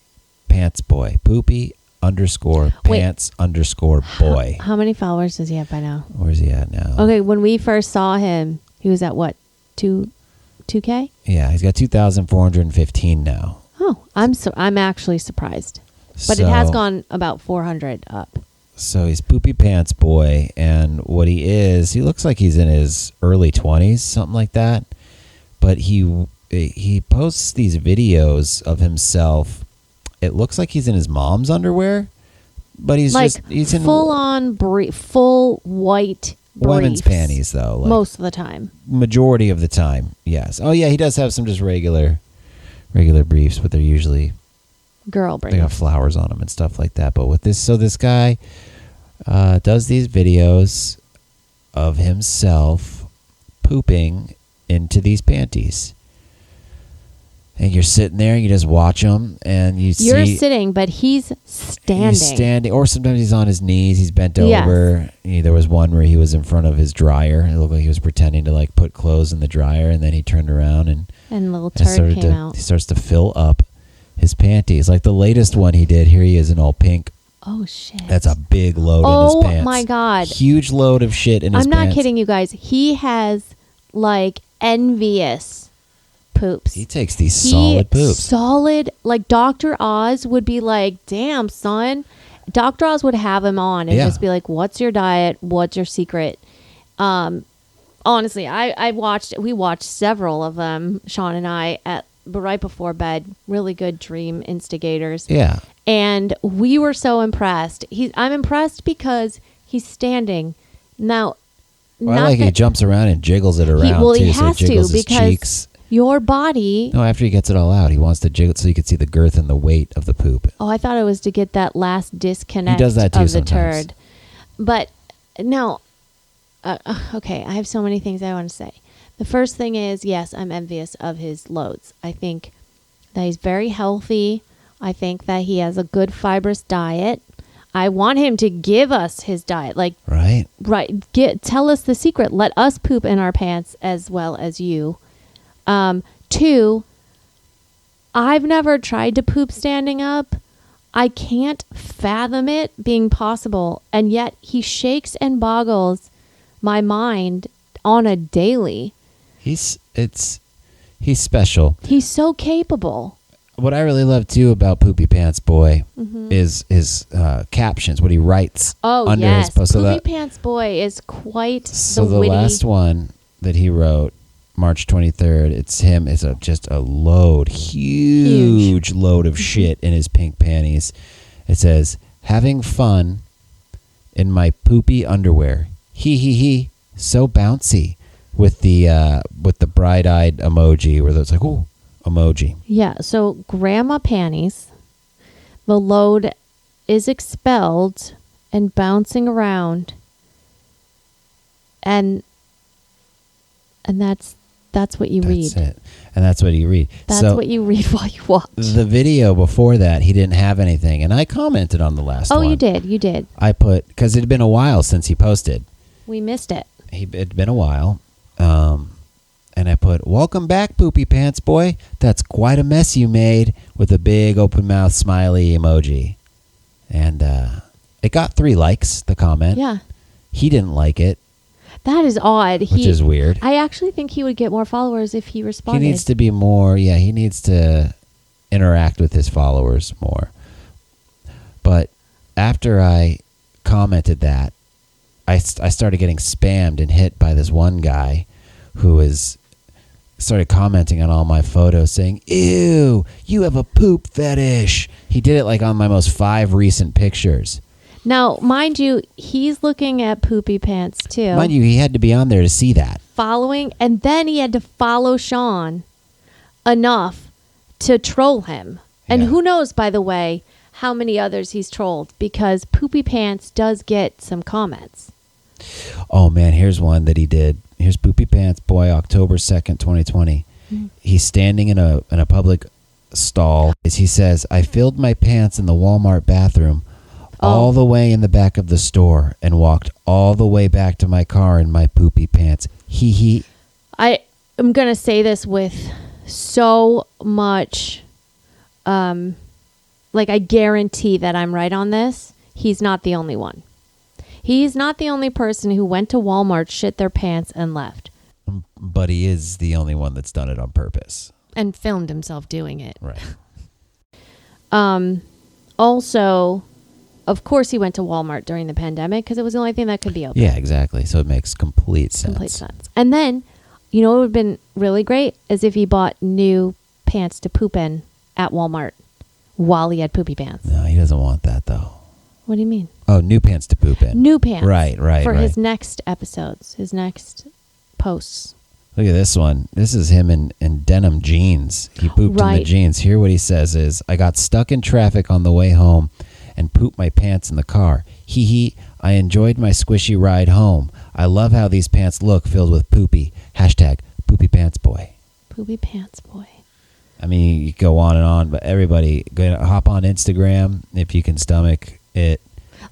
Pants Boy. Poopy _pants_boy. How many followers does he have by now? Where's he at now? Okay, when we first saw him, he was at what? 2K? Yeah, he's got 2,415 now. Oh, I'm actually surprised. But it has gone about 400 up. So he's Poopy Pants Boy, and what he looks like he's in his early 20s, something like that. But he posts these videos of himself. It looks like he's in his mom's underwear, but he's in full on full white women's briefs panties though. Like, most of the time. Majority of the time, yes. Oh yeah, he does have some just regular briefs, but they're usually girl briefs. They got flowers on them and stuff like that. But with this guy does these videos of himself pooping into these panties. And you're sitting there and you just watch him and you're sitting, but he's standing. He's standing, or sometimes he's on his knees. He's bent over. There was one where he was in front of his dryer. It looked like he was pretending to like put clothes in the dryer, and then he turned around and a little turd came out. He starts to fill up his panties. Like the latest one he did, here he is in all pink. Oh, shit. That's a big load in his pants. Oh, my God. Huge load of shit in his pants. I'm not kidding you guys. He has like envious poops. He takes these solid poops. Solid, like Dr. Oz would be like, damn, son. Dr. Oz would have him on and just be like, what's your diet? What's your secret? Honestly, we watched several of them, Sean and I, but right before bed. Really good dream instigators. Yeah. And we were so impressed. I'm impressed because he's standing. Now, he jumps around and jiggles it around. He has to because cheeks. Your body... No, after he gets it all out, he wants to jiggle so you can see the girth and the weight of the poop. Oh, I thought it was to get that last disconnect he does that too of the sometimes. turd. But now, okay, I have so many things I want to say. The first thing is, yes, I'm envious of his loads. I think that he's very healthy. I think that he has a good fibrous diet. I want him to give us his diet. Right. Tell us the secret. Let us poop in our pants as well as you. 2, I've never tried to poop standing up. I can't fathom it being possible. And yet he shakes and boggles my mind on a daily. He's special. He's so capable. What I really love too about Poopy Pants Boy is his captions, what he writes under his post. Poopy Pants Boy is quite the last one that he wrote, March 23rd, it's him. It's just a load, huge load of shit in his pink panties. It says, having fun in my poopy underwear. He, so bouncy, with the bright-eyed emoji where it's like, ooh, emoji. Yeah, so grandma panties, the load is expelled and bouncing around, and that's what you read. That's it. And that's what you read. That's what you read while you watch. The video before that, he didn't have anything. And I commented on the last one. Oh, you did. I put, because it had been a while since he posted. We missed it. It'd been a while. And I put, welcome back, Poopy Pants Boy. That's quite a mess you made, with a big open mouth smiley emoji. And it got 3 likes, the comment. Yeah. He didn't like it. That is odd. Which is weird. I actually think he would get more followers if he responded. He needs to be more, he needs to interact with his followers more. But after I commented that, I started getting spammed and hit by this one guy who started commenting on all my photos saying, ew, you have a poop fetish. He did it like on my most 5 recent pictures. Now, mind you, he's looking at Poopy Pants too. Mind you, he had to be on there to see that. Following, and then he had to follow Sean enough to troll him. And who knows, by the way, how many others he's trolled, because Poopy Pants does get some comments. Oh, man, here's one that he did. Here's Poopy Pants Boy, October 2nd, 2020. Mm-hmm. He's standing in a public stall. He says, I filled my pants in the Walmart bathroom all the way in the back of the store and walked all the way back to my car in my poopy pants. I am going to say this with so much, I guarantee that I'm right on this. He's not the only one. He's not the only person who went to Walmart, shit their pants, and left. But he is the only one that's done it on purpose. And filmed himself doing it. Right. Also, of course he went to Walmart during the pandemic because it was the only thing that could be open. Yeah, exactly. So it makes complete sense. Complete sense. And then, you know what would have been really great is if he bought new pants to poop in at Walmart while he had poopy pants. No, he doesn't want that though. What do you mean? Oh, new pants to poop in. New pants. Right. For his next episodes, his next posts. Look at this one. This is him in denim jeans. He pooped in the jeans. Here what he says is, I got stuck in traffic on the way home and pooped my pants in the car. Hee hee. I enjoyed my squishy ride home. I love how these pants look filled with poopy. Hashtag poopy pants boy. Poopy pants boy. I mean, you go on and on, but everybody, hop on Instagram if you can stomach it.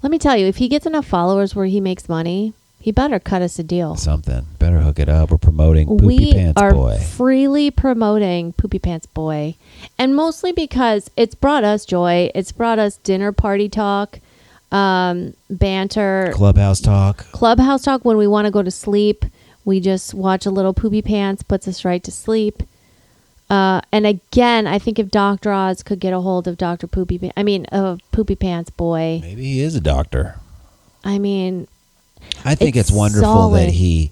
Let me tell you, if he gets enough followers where he makes money, he better cut us a deal. Something. Better hook it up. We're promoting Poopy Pants Boy. We are freely promoting Poopy Pants Boy. And mostly because it's brought us joy. It's brought us dinner party talk, banter. Clubhouse talk. Clubhouse talk when we want to go to sleep. We just watch a little Poopy Pants, puts us right to sleep. And again, I think if Dr. Oz could get a hold of Poopy Pants Boy. Maybe he is a doctor. I mean, I think it's wonderful that he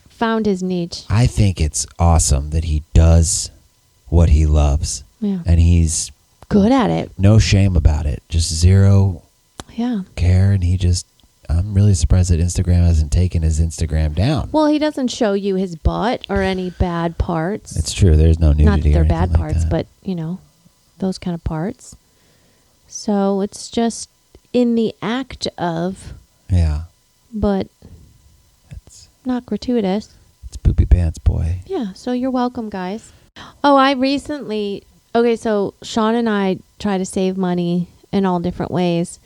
found his niche. I think it's awesome that he does what he loves. Yeah. And he's good at it. No shame about it. Just zero care. And I'm really surprised that Instagram hasn't taken his Instagram down. Well, he doesn't show you his butt or any bad parts. It's true. There's no nudity. Not that they're or bad like parts, that. but, those kind of parts. So it's just in the act of. Yeah. But it's not gratuitous. It's Poopy Pants Boy. Yeah. So you're welcome, guys. Oh, so Sean and I try to save money in all different ways.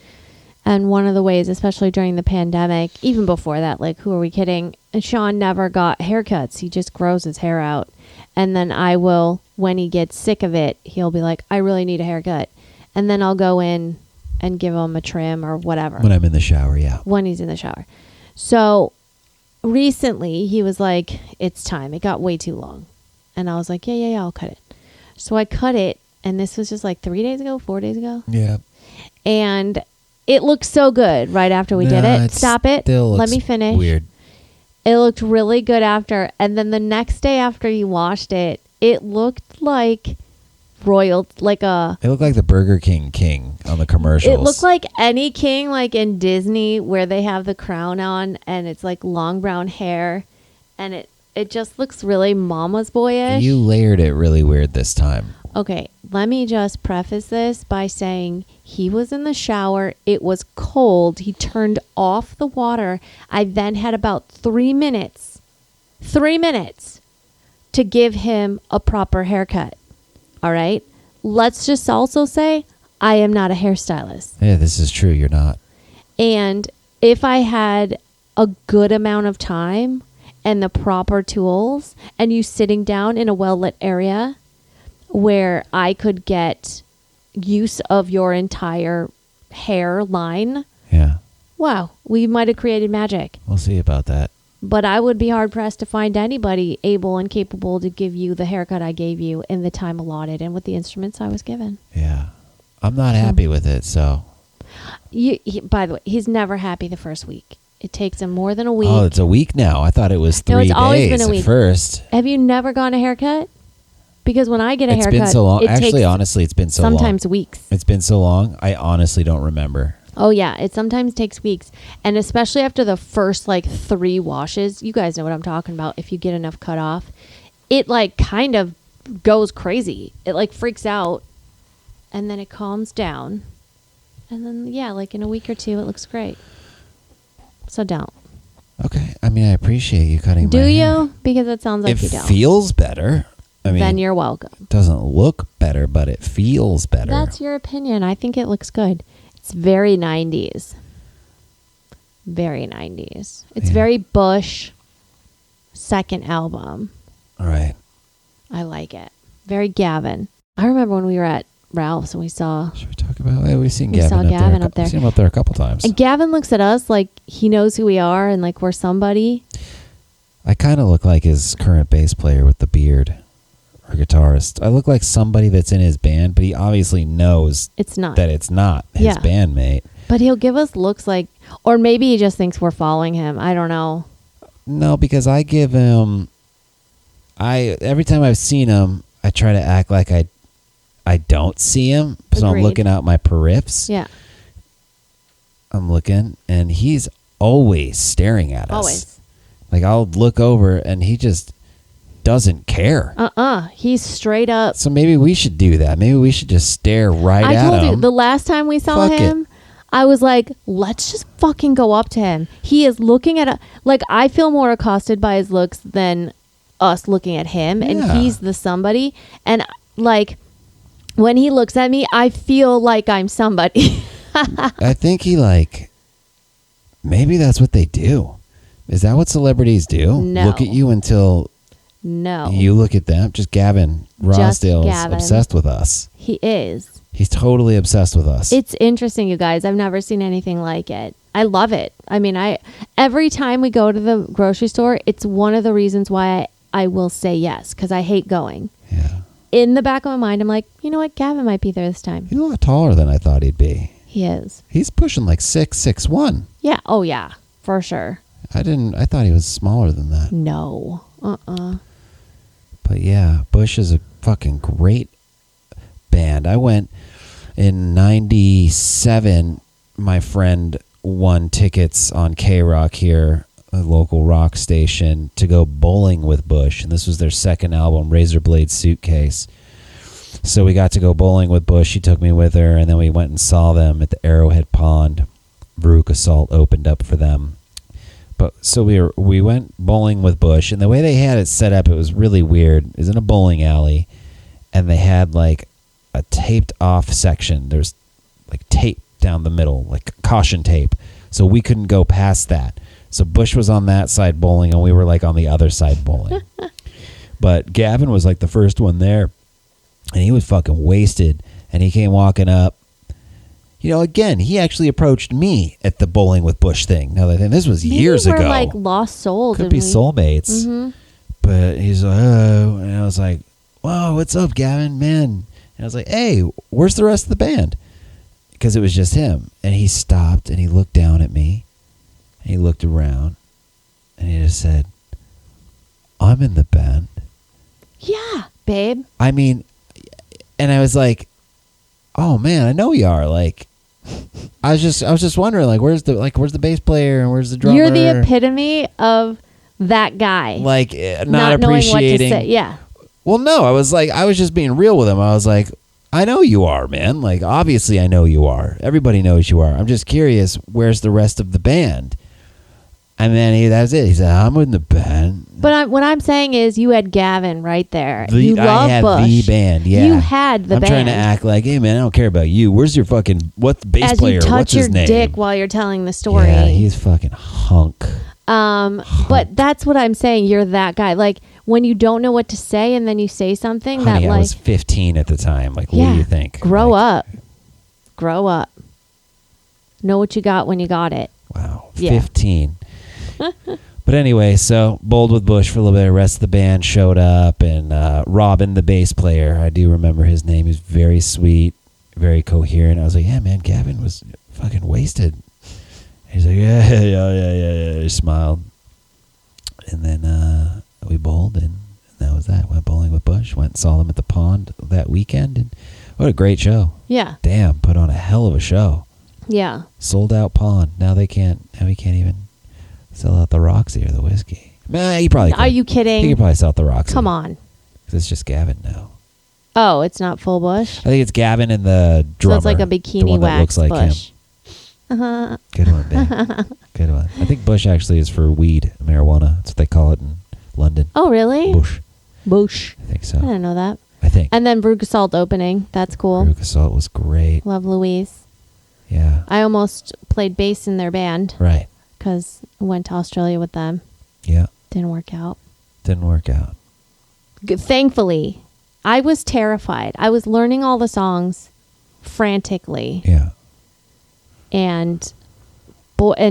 And one of the ways, especially during the pandemic, even before that, like, who are we kidding? And Sean never got haircuts. He just grows his hair out. And then I will, when he gets sick of it, he'll be like, I really need a haircut. And then I'll go in and give him a trim or whatever. When I'm in the shower, yeah. When he's in the shower. So recently he was like, it's time. It got way too long. And I was like, yeah, I'll cut it. So I cut it. And this was just like 4 days ago. Yeah. And it looked so good right after we did it. Stop it. Let me finish. Weird. It looked really good after. And then the next day after you washed it, it looked like It looked like the Burger King on the commercials. It looked like any king, like in Disney, where they have the crown on and it's like long brown hair, and it just looks really mama's boyish. You layered it really weird this time. Okay, let me just preface this by saying he was in the shower. It was cold. He turned off the water. I then had about 3 minutes to give him a proper haircut. All right. Let's just also say I am not a hairstylist. Yeah, this is true. You're not. And if I had a good amount of time and the proper tools and you sitting down in a well-lit area where I could get use of your entire hair line. Yeah. Wow. We might have created magic. We'll see about that. But I would be hard-pressed to find anybody able and capable to give you the haircut I gave you in the time allotted and with the instruments I was given. Yeah. I'm not happy with it, so. By the way, he's never happy the first week. It takes him more than a week. Oh, it's a week now. I thought it was 3 days always been a week. At first. Have you never gotten a haircut? Because when I get a haircut, it's been so long. Actually, honestly, it's been so long. Sometimes weeks. It's been so long, I honestly don't remember. Oh, yeah. It sometimes takes weeks. And especially after the first, 3 washes, you guys know what I'm talking about. If you get enough cut off, it, kind of goes crazy. It, freaks out. And then it calms down. And then, yeah, in a week or 2, it looks great. So don't. Okay. I mean, I appreciate you cutting my hair. Do you? Because it sounds like you don't. It feels better. I mean, then you're welcome. It doesn't look better, but it feels better. That's your opinion. I think it looks good. It's very 90s. Very 90s. It's very Bush second album. All right. I like it. Very Gavin. I remember when we were at Ralph's and we saw... Should we talk about it? We've seen Gavin up there. We've seen him up there a couple times. And Gavin looks at us like he knows who we are and we're somebody. I kind of look like his current bass player with the beard. or guitarist. I look like somebody that's in his band, but he obviously knows It's not. that it's not his Yeah. bandmate. But he'll give us looks like, or maybe he just thinks we're following him. I don't know. No, because I give him, every time I've seen him, I try to act like I don't see him. So I'm Agreed. looking out my periffs. Yeah. I'm looking, and he's always staring at us. Always. Like, I'll look over, and he just doesn't care. He's straight up. So maybe we should do that. Maybe we should just stare right I at told him. you, the last time we saw Fuck it. him, I was like, let's just fucking go up to him. He is looking at like, I feel more accosted by his looks than us looking at him. Yeah. And he's the somebody. And like, when he looks at me, I feel like I'm somebody. I think he maybe that's what they do. Is that what celebrities do? No. Look at you until No. you look at them. Just Gavin Rossdale's Gavin. obsessed with us. He is. He's totally obsessed with us. It's interesting, you guys. I've never seen anything like it. I love it. I mean, every time we go to the grocery store, it's one of the reasons why I will say yes, because I hate going. Yeah. In the back of my mind, I'm like, you know what? Gavin might be there this time. He's a lot taller than I thought he'd be. He is. He's pushing like 6'1". Yeah. Oh, yeah. For sure. I thought he was smaller than that. No. But yeah, Bush is a fucking great band. I went in 97. My friend won tickets on K-Rock here, a local rock station, to go bowling with Bush. And this was their second album, Razorblade Suitcase. So we got to go bowling with Bush. She took me with her, and then we went and saw them at the Arrowhead Pond. Veruca Salt opened up for them. But so we went bowling with Bush, and the way they had it set up, it was really weird. It was in a bowling alley, and they had like a taped off section. There's like tape down the middle, like caution tape. So we couldn't go past that. So Bush was on that side bowling, and we were like on the other side bowling. But Gavin was like the first one there, and he was fucking wasted, and he came walking up. You know, again, he actually approached me at the bowling with Bush thing. Now, this was years Maybe we're ago. like lost souls. Could be soulmates. Mm-hmm. But he's like, oh, and I was like, whoa, what's up, Gavin, man? And I was like, hey, where's the rest of the band? Because it was just him. And he stopped, and he looked down at me, and he looked around, and he just said, I'm in the band. Yeah, babe. I mean, and I was like, oh man, I know you are. Like, I was just wondering, like, where's the bass player and where's the drummer? You're the epitome of that guy. Like, not knowing what to appreciating. say. Yeah. Well, no, I was just being real with him. I was like, I know you are, man. Like, obviously, I know you are. Everybody knows you are. I'm just curious, where's the rest of the band? And then that's it. He said, I'm in the band. But what I'm saying is, you had Gavin right there. You I love had Bush. the band, yeah. You had the I'm band. trying to act like, hey, man, I don't care about you. Where's your fucking, what's the bass As player? you touch What's your his name? dick while you're telling the story. Yeah, he's fucking hunk. But that's what I'm saying. You're that guy. Like, when you don't know what to say and then you say something Honey, that, I like, was 15 at the time. Like, what yeah, do you think? Grow Like, up. Grow up. Know what you got when you got it. Wow, Yeah. 15. But anyway, so bowled with Bush for a little bit. The rest of the band showed up, and Robin, the bass player, I do remember his name. He was very sweet, very coherent. I was like, yeah, man, Gavin was fucking wasted. He's like, yeah. He smiled. And then we bowled, and that was that. Went bowling with Bush. Went and saw them at the pond that weekend, and what a great show. Yeah. Damn, put on a hell of a show. Yeah. Sold out pond. Now we can't even sell out the Roxy or the whiskey. Man, he probably could. Are you kidding? He could probably sell out the Roxy. Come on. 'Cause it's just Gavin now. Oh, it's not full Bush? I think it's Gavin and the drummer. So it's like a the bikini one that wax looks like Bush. him. Good one, babe. Good one. I think Bush actually is for weed, marijuana. That's what they call it in London. Oh, really? Bush. Bush. I think so. I didn't know that. I think. And then Veruca Salt opening. That's cool. Veruca Salt was great. Love Louise. Yeah. I almost played bass in their band Right. because I went to Australia with them. Yeah. Didn't work out. Didn't work out. Thankfully, I was terrified. I was learning all the songs frantically. Yeah. And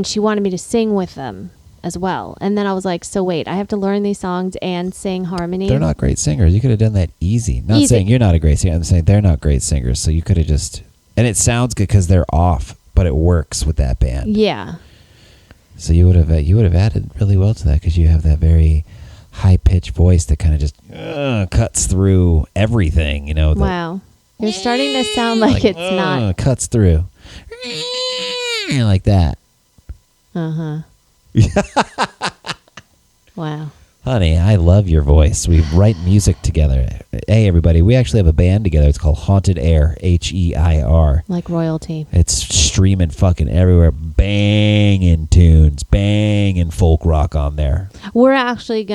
she wanted me to sing with them as well. And then I was like, so wait, I have to learn these songs and sing harmony. They're not great singers. You could have done that easy. Not Easy. saying you're not a great singer. I'm saying they're not great singers. So you could have just, and it sounds good because they're off, but it works with that band. Yeah. So you would have added really well to that because you have that very high pitched voice that kind of just cuts through everything. You know. Wow. You're starting to sound like it's not. Cuts through. Like that. Uh-huh. Wow. Honey, I love your voice. We write music together. Hey, everybody, we actually have a band together. It's called Haunted Air, H-E-I-R. Like royalty. It's streaming fucking everywhere. Banging tunes. Banging folk rock on there. We're actually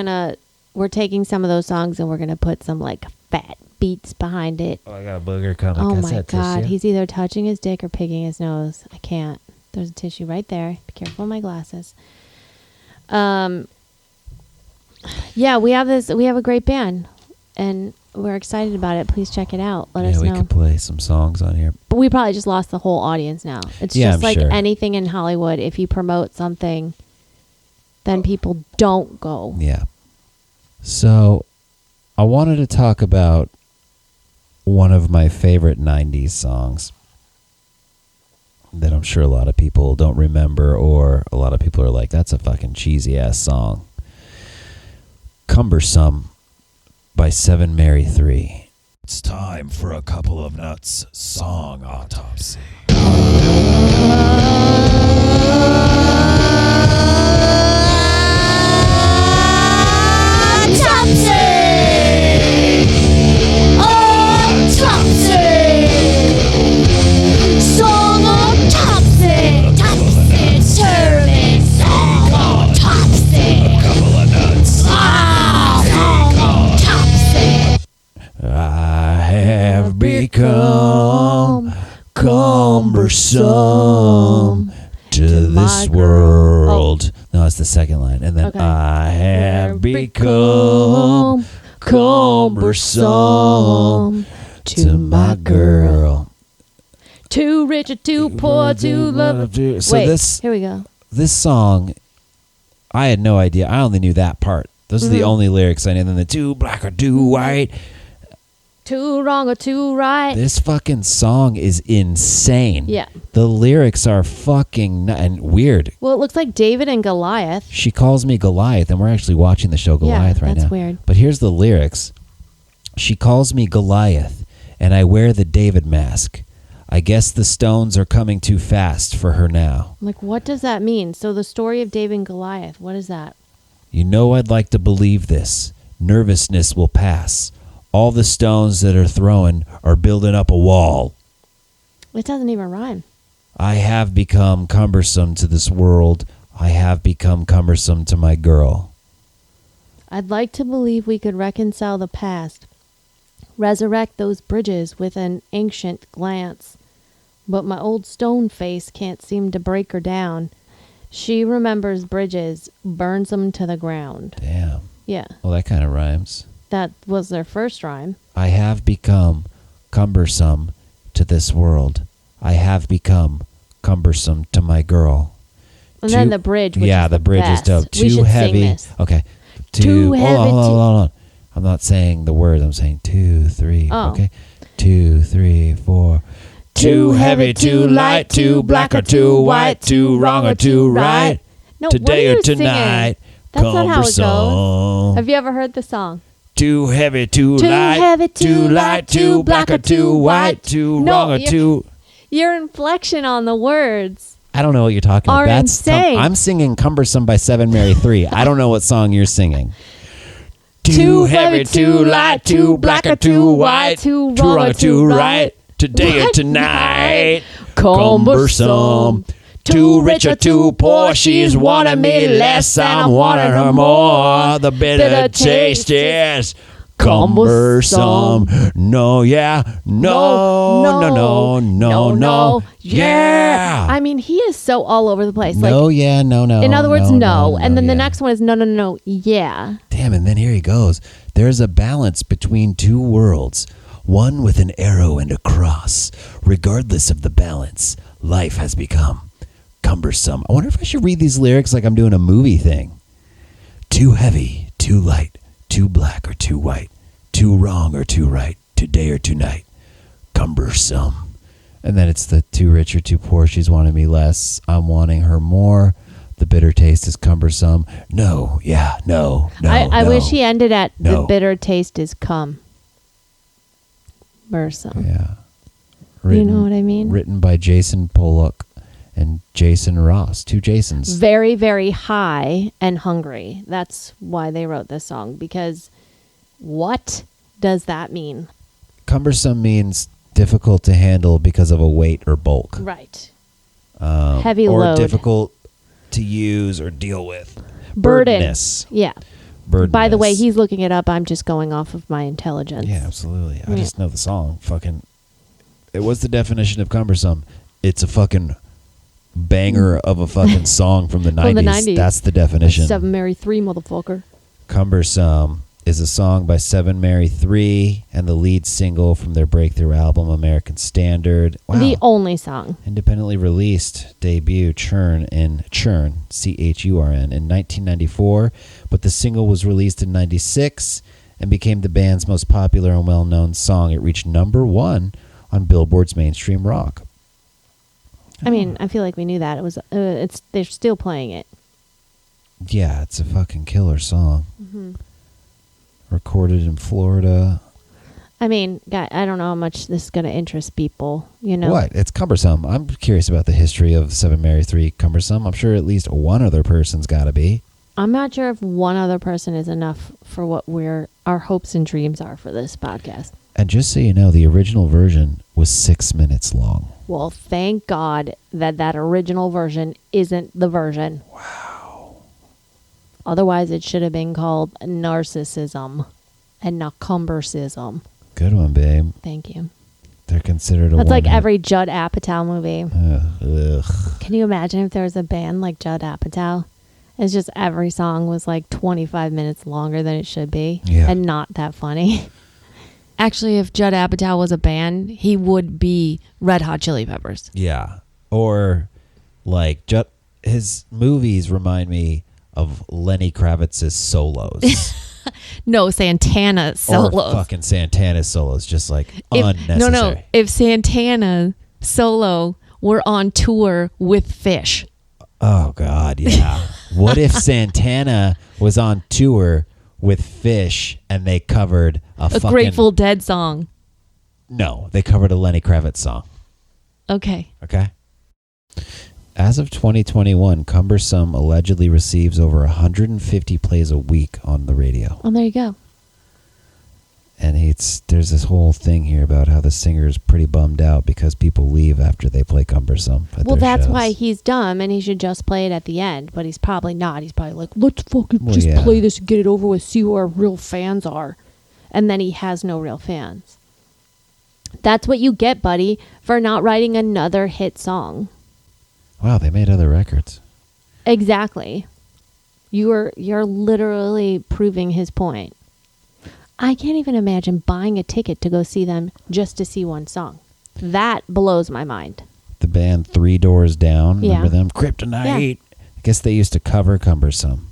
we're taking some of those songs and we're going to put some like fat beats behind it. Oh, I got a booger coming. Oh Can I my see that God. tissue? He's either touching his dick or picking his nose. I can't. There's a tissue right there. Be careful of my glasses. Yeah, we have a great band and we're excited about it. Please check it out. Let us Yeah, we know. could play some songs on here. But we probably just lost the whole audience now. It's Yeah, just I'm like sure. anything in Hollywood. If you promote something, then people don't go. Yeah. So I wanted to talk about one of my favorite 90s songs that I'm sure a lot of people don't remember, or a lot of people are like, that's a fucking cheesy ass song. Cumbersome by 7 Mary 3. It's time for a couple of nuts song autopsy. I have become cumbersome to this world. No, it's the second line. And then Okay. I have become cumbersome to my girl. Too rich or too poor, too love. So Wait, this here we go. song, I had no idea. I only knew that part. Those are Mm-hmm. the only lyrics I knew. And then the too black or too white. Too wrong or too right. This fucking song is insane. Yeah. The lyrics are fucking and weird. Well, it looks like David and Goliath. She calls me Goliath, and we're actually watching the show Goliath right that's now. weird. But here's the lyrics. She calls me Goliath, and I wear the David mask. I guess the stones are coming too fast for her now. I'm like, what does that mean? So the story of David and Goliath, what is that? You know I'd like to believe this. Nervousness will pass. All the stones that are throwing are building up a wall. It doesn't even rhyme. I have become cumbersome to this world. I have become cumbersome to my girl. I'd like to believe we could reconcile the past, resurrect those bridges with an ancient glance. But my old stone face can't seem to break her down. She remembers bridges, burns them to the ground. Damn. Yeah, Well, that kind of rhymes. that was their first rhyme. I have become cumbersome to this world. I have become cumbersome to my girl. And then the bridge, which yeah, is the bridge best. is dope. We Too should heavy. sing this. Okay. Too heavy Hold to- on. I'm not saying the words. I'm saying 2, 3. Oh. Okay. 2, 3, 4. Too heavy, too light, too black or too white, too wrong or too right. No, Today what are or you singing? tonight. That's not how it goes. Cumbersome. Have you ever heard the song? Too heavy, too Too light, heavy, too light, too black or too white, too No, wrong or you're- too. Your inflection on the words. I don't know what you're talking Are about. insane. I'm singing "Cumbersome" by 7 Mary 3. I don't know what song you're singing. Too heavy, too light, too black or too white, too wrong or too right. Today or What? tonight, Cumbersome. Too rich or too poor, she's wanting me less, I'm wanting her more. The bitter taste is cumbersome. No, yeah, no, yeah. I mean, he is so all over the place. No, yeah, no. In other words, no. And then the yeah. next one is no, yeah. Damn, and then here he goes. There's a balance between two worlds, one with an arrow and a cross. Regardless of the balance, life has become Cumbersome. I wonder if I should read these lyrics like I'm doing a movie thing. Too heavy, too light, too black or too white, too wrong or too right, today or tonight. Cumbersome. And then it's the too rich or too poor, she's wanting me less, I'm wanting her more. The bitter taste is cumbersome. No, yeah, no. I wish he ended at No. the bitter taste is cum. Cumbersome. Yeah. You know what I mean? Written by Jason Pollock and Jason Ross. Two Jasons. Very, very high and hungry. That's why they wrote this song. Because what does that mean? Cumbersome means difficult to handle because of a weight or bulk. Right. Heavy load. Or difficult to use or deal with. Burden. Burdenous. Yeah. Burdenous. By the way, he's looking it up. I'm just going off of my intelligence. Yeah, absolutely. I just know the song. Fucking. It was the definition of cumbersome. It's a fucking banger of a fucking song from the 90s. From the 90s. That's the definition. 7 Mary 3, motherfucker. Cumbersome is a song by 7 Mary 3 and the lead single from their breakthrough album American Standard. Wow. The only song. Independently released debut Churn, C-H-U-R-N, in 1994, but the single was released in 96 and became the band's most popular and well-known song. It reached number 1 on Billboard's mainstream rock. I mean, I feel like we knew that. It was. They're still playing it. Yeah, it's a fucking killer song. Mm-hmm. Recorded in Florida. I mean, God, I don't know how much this is going to interest people, you know. What? It's cumbersome. I'm curious about the history of 7 Mary 3 Cumbersome. I'm sure at least one other person's got to be. I'm not sure if one other person is enough for what our hopes and dreams are for this podcast. And just so you know, the original version was 6 minutes long. Well, thank God that original version isn't the version. Wow. Otherwise, it should have been called Narcissism and not Cumbersome. Good one, babe. Thank you. They're considered a That's like one-hit. every Judd Apatow movie. Ugh. Can you imagine if there was a band like Judd Apatow? It's just every song was like 25 minutes longer than it should be. Yeah. And not that funny. Actually, if Judd Apatow was a band, he would be Red Hot Chili Peppers. Yeah. Or like his movies remind me of Lenny Kravitz's solos. No, Santana solos. Or fucking Santana's solos. Just like unnecessary. No. If Santana solo were on tour with Fish. Oh, God, yeah. What if Santana was on tour with Fish and they covered a fucking... Grateful Dead song. No, they covered a Lenny Kravitz song. Okay. Okay? As of 2021, Cumbersome allegedly receives over 150 plays a week on the radio. Oh, there you go. And there's this whole thing here about how the singer is pretty bummed out because people leave after they play Cumbersome at Well, their that's shows. why he's dumb and he should just play it at the end. But he's probably not. He's probably like, let's fucking Well, just yeah. play this and get it over with, see who our real fans are. And then he has no real fans. That's what you get, buddy, for not writing another hit song. Wow, they made other records. Exactly. You're literally proving his point. I can't even imagine buying a ticket to go see them just to see one song. That blows my mind. The band Three Doors Down, Yeah. remember them? Kryptonite. Yeah. I guess they used to cover Cumbersome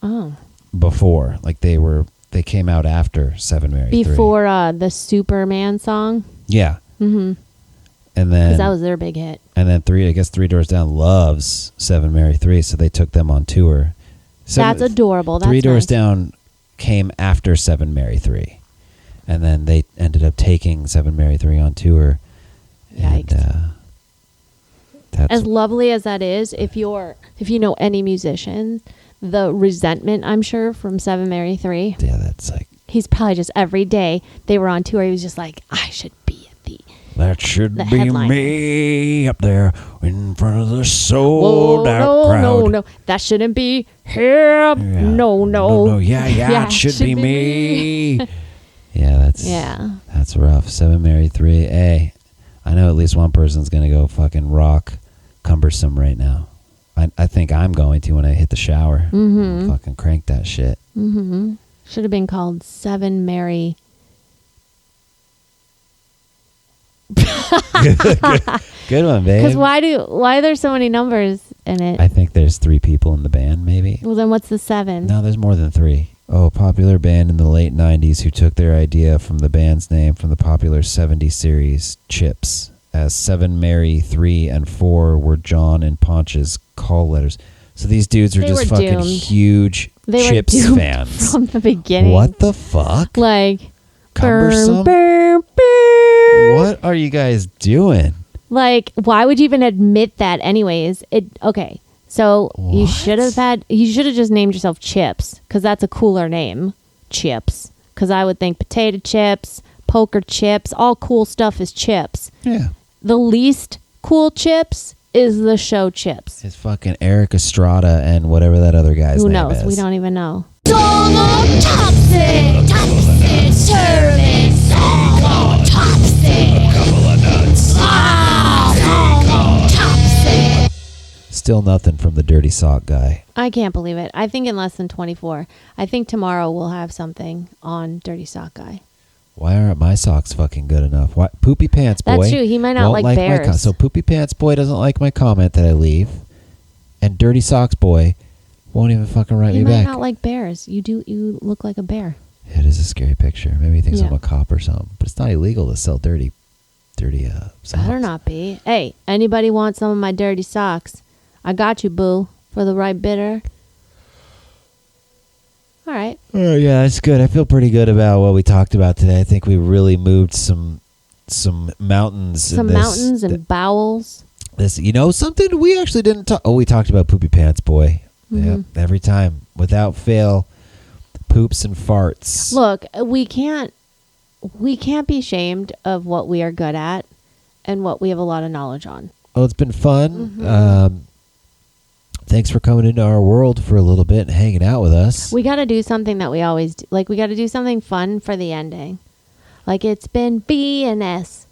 Oh. before. Like they came out after 7 Mary 3. Before the Superman song. Yeah. Mm-hmm. And then Because that was their big hit. and then Three Doors Down loves 7 Mary 3, so they took them on tour. That's adorable. That's Three Doors nice. Down came after 7 Mary 3. And then they ended up taking 7 Mary 3 on tour. Yikes. And, that's As lovely as that is, if you know any musician, the resentment, I'm sure, from 7 Mary 3, yeah, that's like he's probably just every day they were on tour, he was just like, I should be at the... that should the be headliner. me up there in front of the sold out crowd. No, that shouldn't be him. Yeah. No. Yeah, it should be me. Yeah, that's rough. 7 Mary 3. Hey, I know at least one person's gonna go fucking rock Cumbersome right now. I think I'm going to when I hit the shower. Mm-hmm. Fucking crank that shit. Mm-hmm. Should have been called 7 Mary Good one, babe. Because why are there so many numbers in it? I think there's 3 people in the band, maybe. Well, then what's the 7? No, there's more than 3. Oh, popular band in the late 90s who took their idea from the band's name from the popular 70s series Chips, as 7, Mary, 3, and 4 were John and Ponch's call letters. So these dudes are They just were fucking doomed. huge They Chips were doomed fans. from the beginning. What the fuck? Like, Cumbersome? burr, burr. What are you guys doing? Like, why would you even admit that anyways? Okay. So you What? should have just named yourself Chips, because that's a cooler name. Chips. Because I would think potato chips, poker chips, all cool stuff is chips. Yeah. The least cool chips is the show Chips. It's fucking Eric Estrada and whatever that other guy's Who name knows? is. We don't even know. Still nothing from the Dirty Sock guy. I can't believe it. I think in less than 24. I think tomorrow we'll have something on Dirty Sock Guy. Why aren't my socks fucking good enough? Why? Poopy Pants Boy. That's true. He might not won't like my bears. so Poopy Pants Boy doesn't like my comment that I leave, and Dirty Socks Boy won't even fucking write He me might back. not like bears. You look like a bear. It is a scary picture. Maybe he thinks Yeah. I'm a cop or something. But it's not illegal to sell dirty socks. Better not be. Hey, anybody want some of my dirty socks? I got you, boo, for the right bidder. All right. Oh yeah, that's good. I feel pretty good about what we talked about today. I think we really moved some mountains. Some mountains and bowels. This, something we actually didn't talk. Oh, we talked about Poopy Pants Boy. Mm-hmm. Yep, every time, without fail, poops and farts. Look, we can't be ashamed of what we are good at and what we have a lot of knowledge on. Well, it's been fun. Mm-hmm. Thanks for coming into our world for a little bit and hanging out with us. We got to do something that we always do. Like, we got to do something fun for the ending. Like, it's been B&S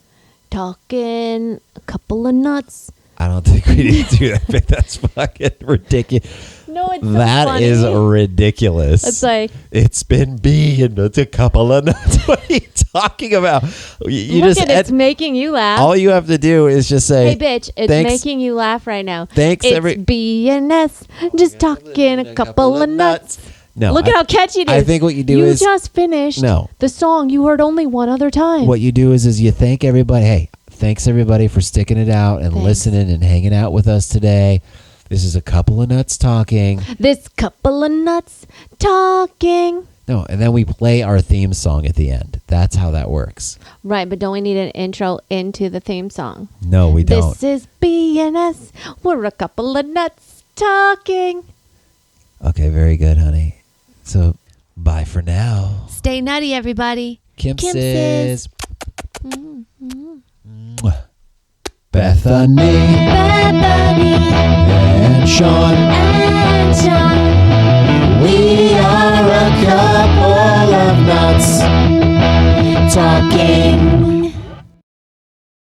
talking a couple of nuts. I don't think we need to do that. But that's fucking ridiculous. No, it's so That funny. is ridiculous. It's like, It's been and it's a couple of nuts. What are you talking about? You look just at it's making you laugh. all you have to do is just say, Hey, bitch, it's thanks- making you laugh right now. Thanks, it's B&S, just talking a couple of nuts. No, Look at how catchy it is. I think what you do you is just finished No. the song you heard only one other time. what you do is you thank everybody. Hey, thanks everybody for sticking it out and Thanks. listening and hanging out with us today. This is a couple of nuts talking. This couple of nuts talking. No, and then we play our theme song at the end. That's how that works. Right, but don't we need an intro into the theme song? No, we don't. This is B&S. We're a couple of nuts talking. Okay, very good, honey. So, bye for now. Stay nutty, everybody. Kimpses. Mm-hmm. Mwah. Bethany Bethany and Sean. and Sean. We are a couple of nuts Talking.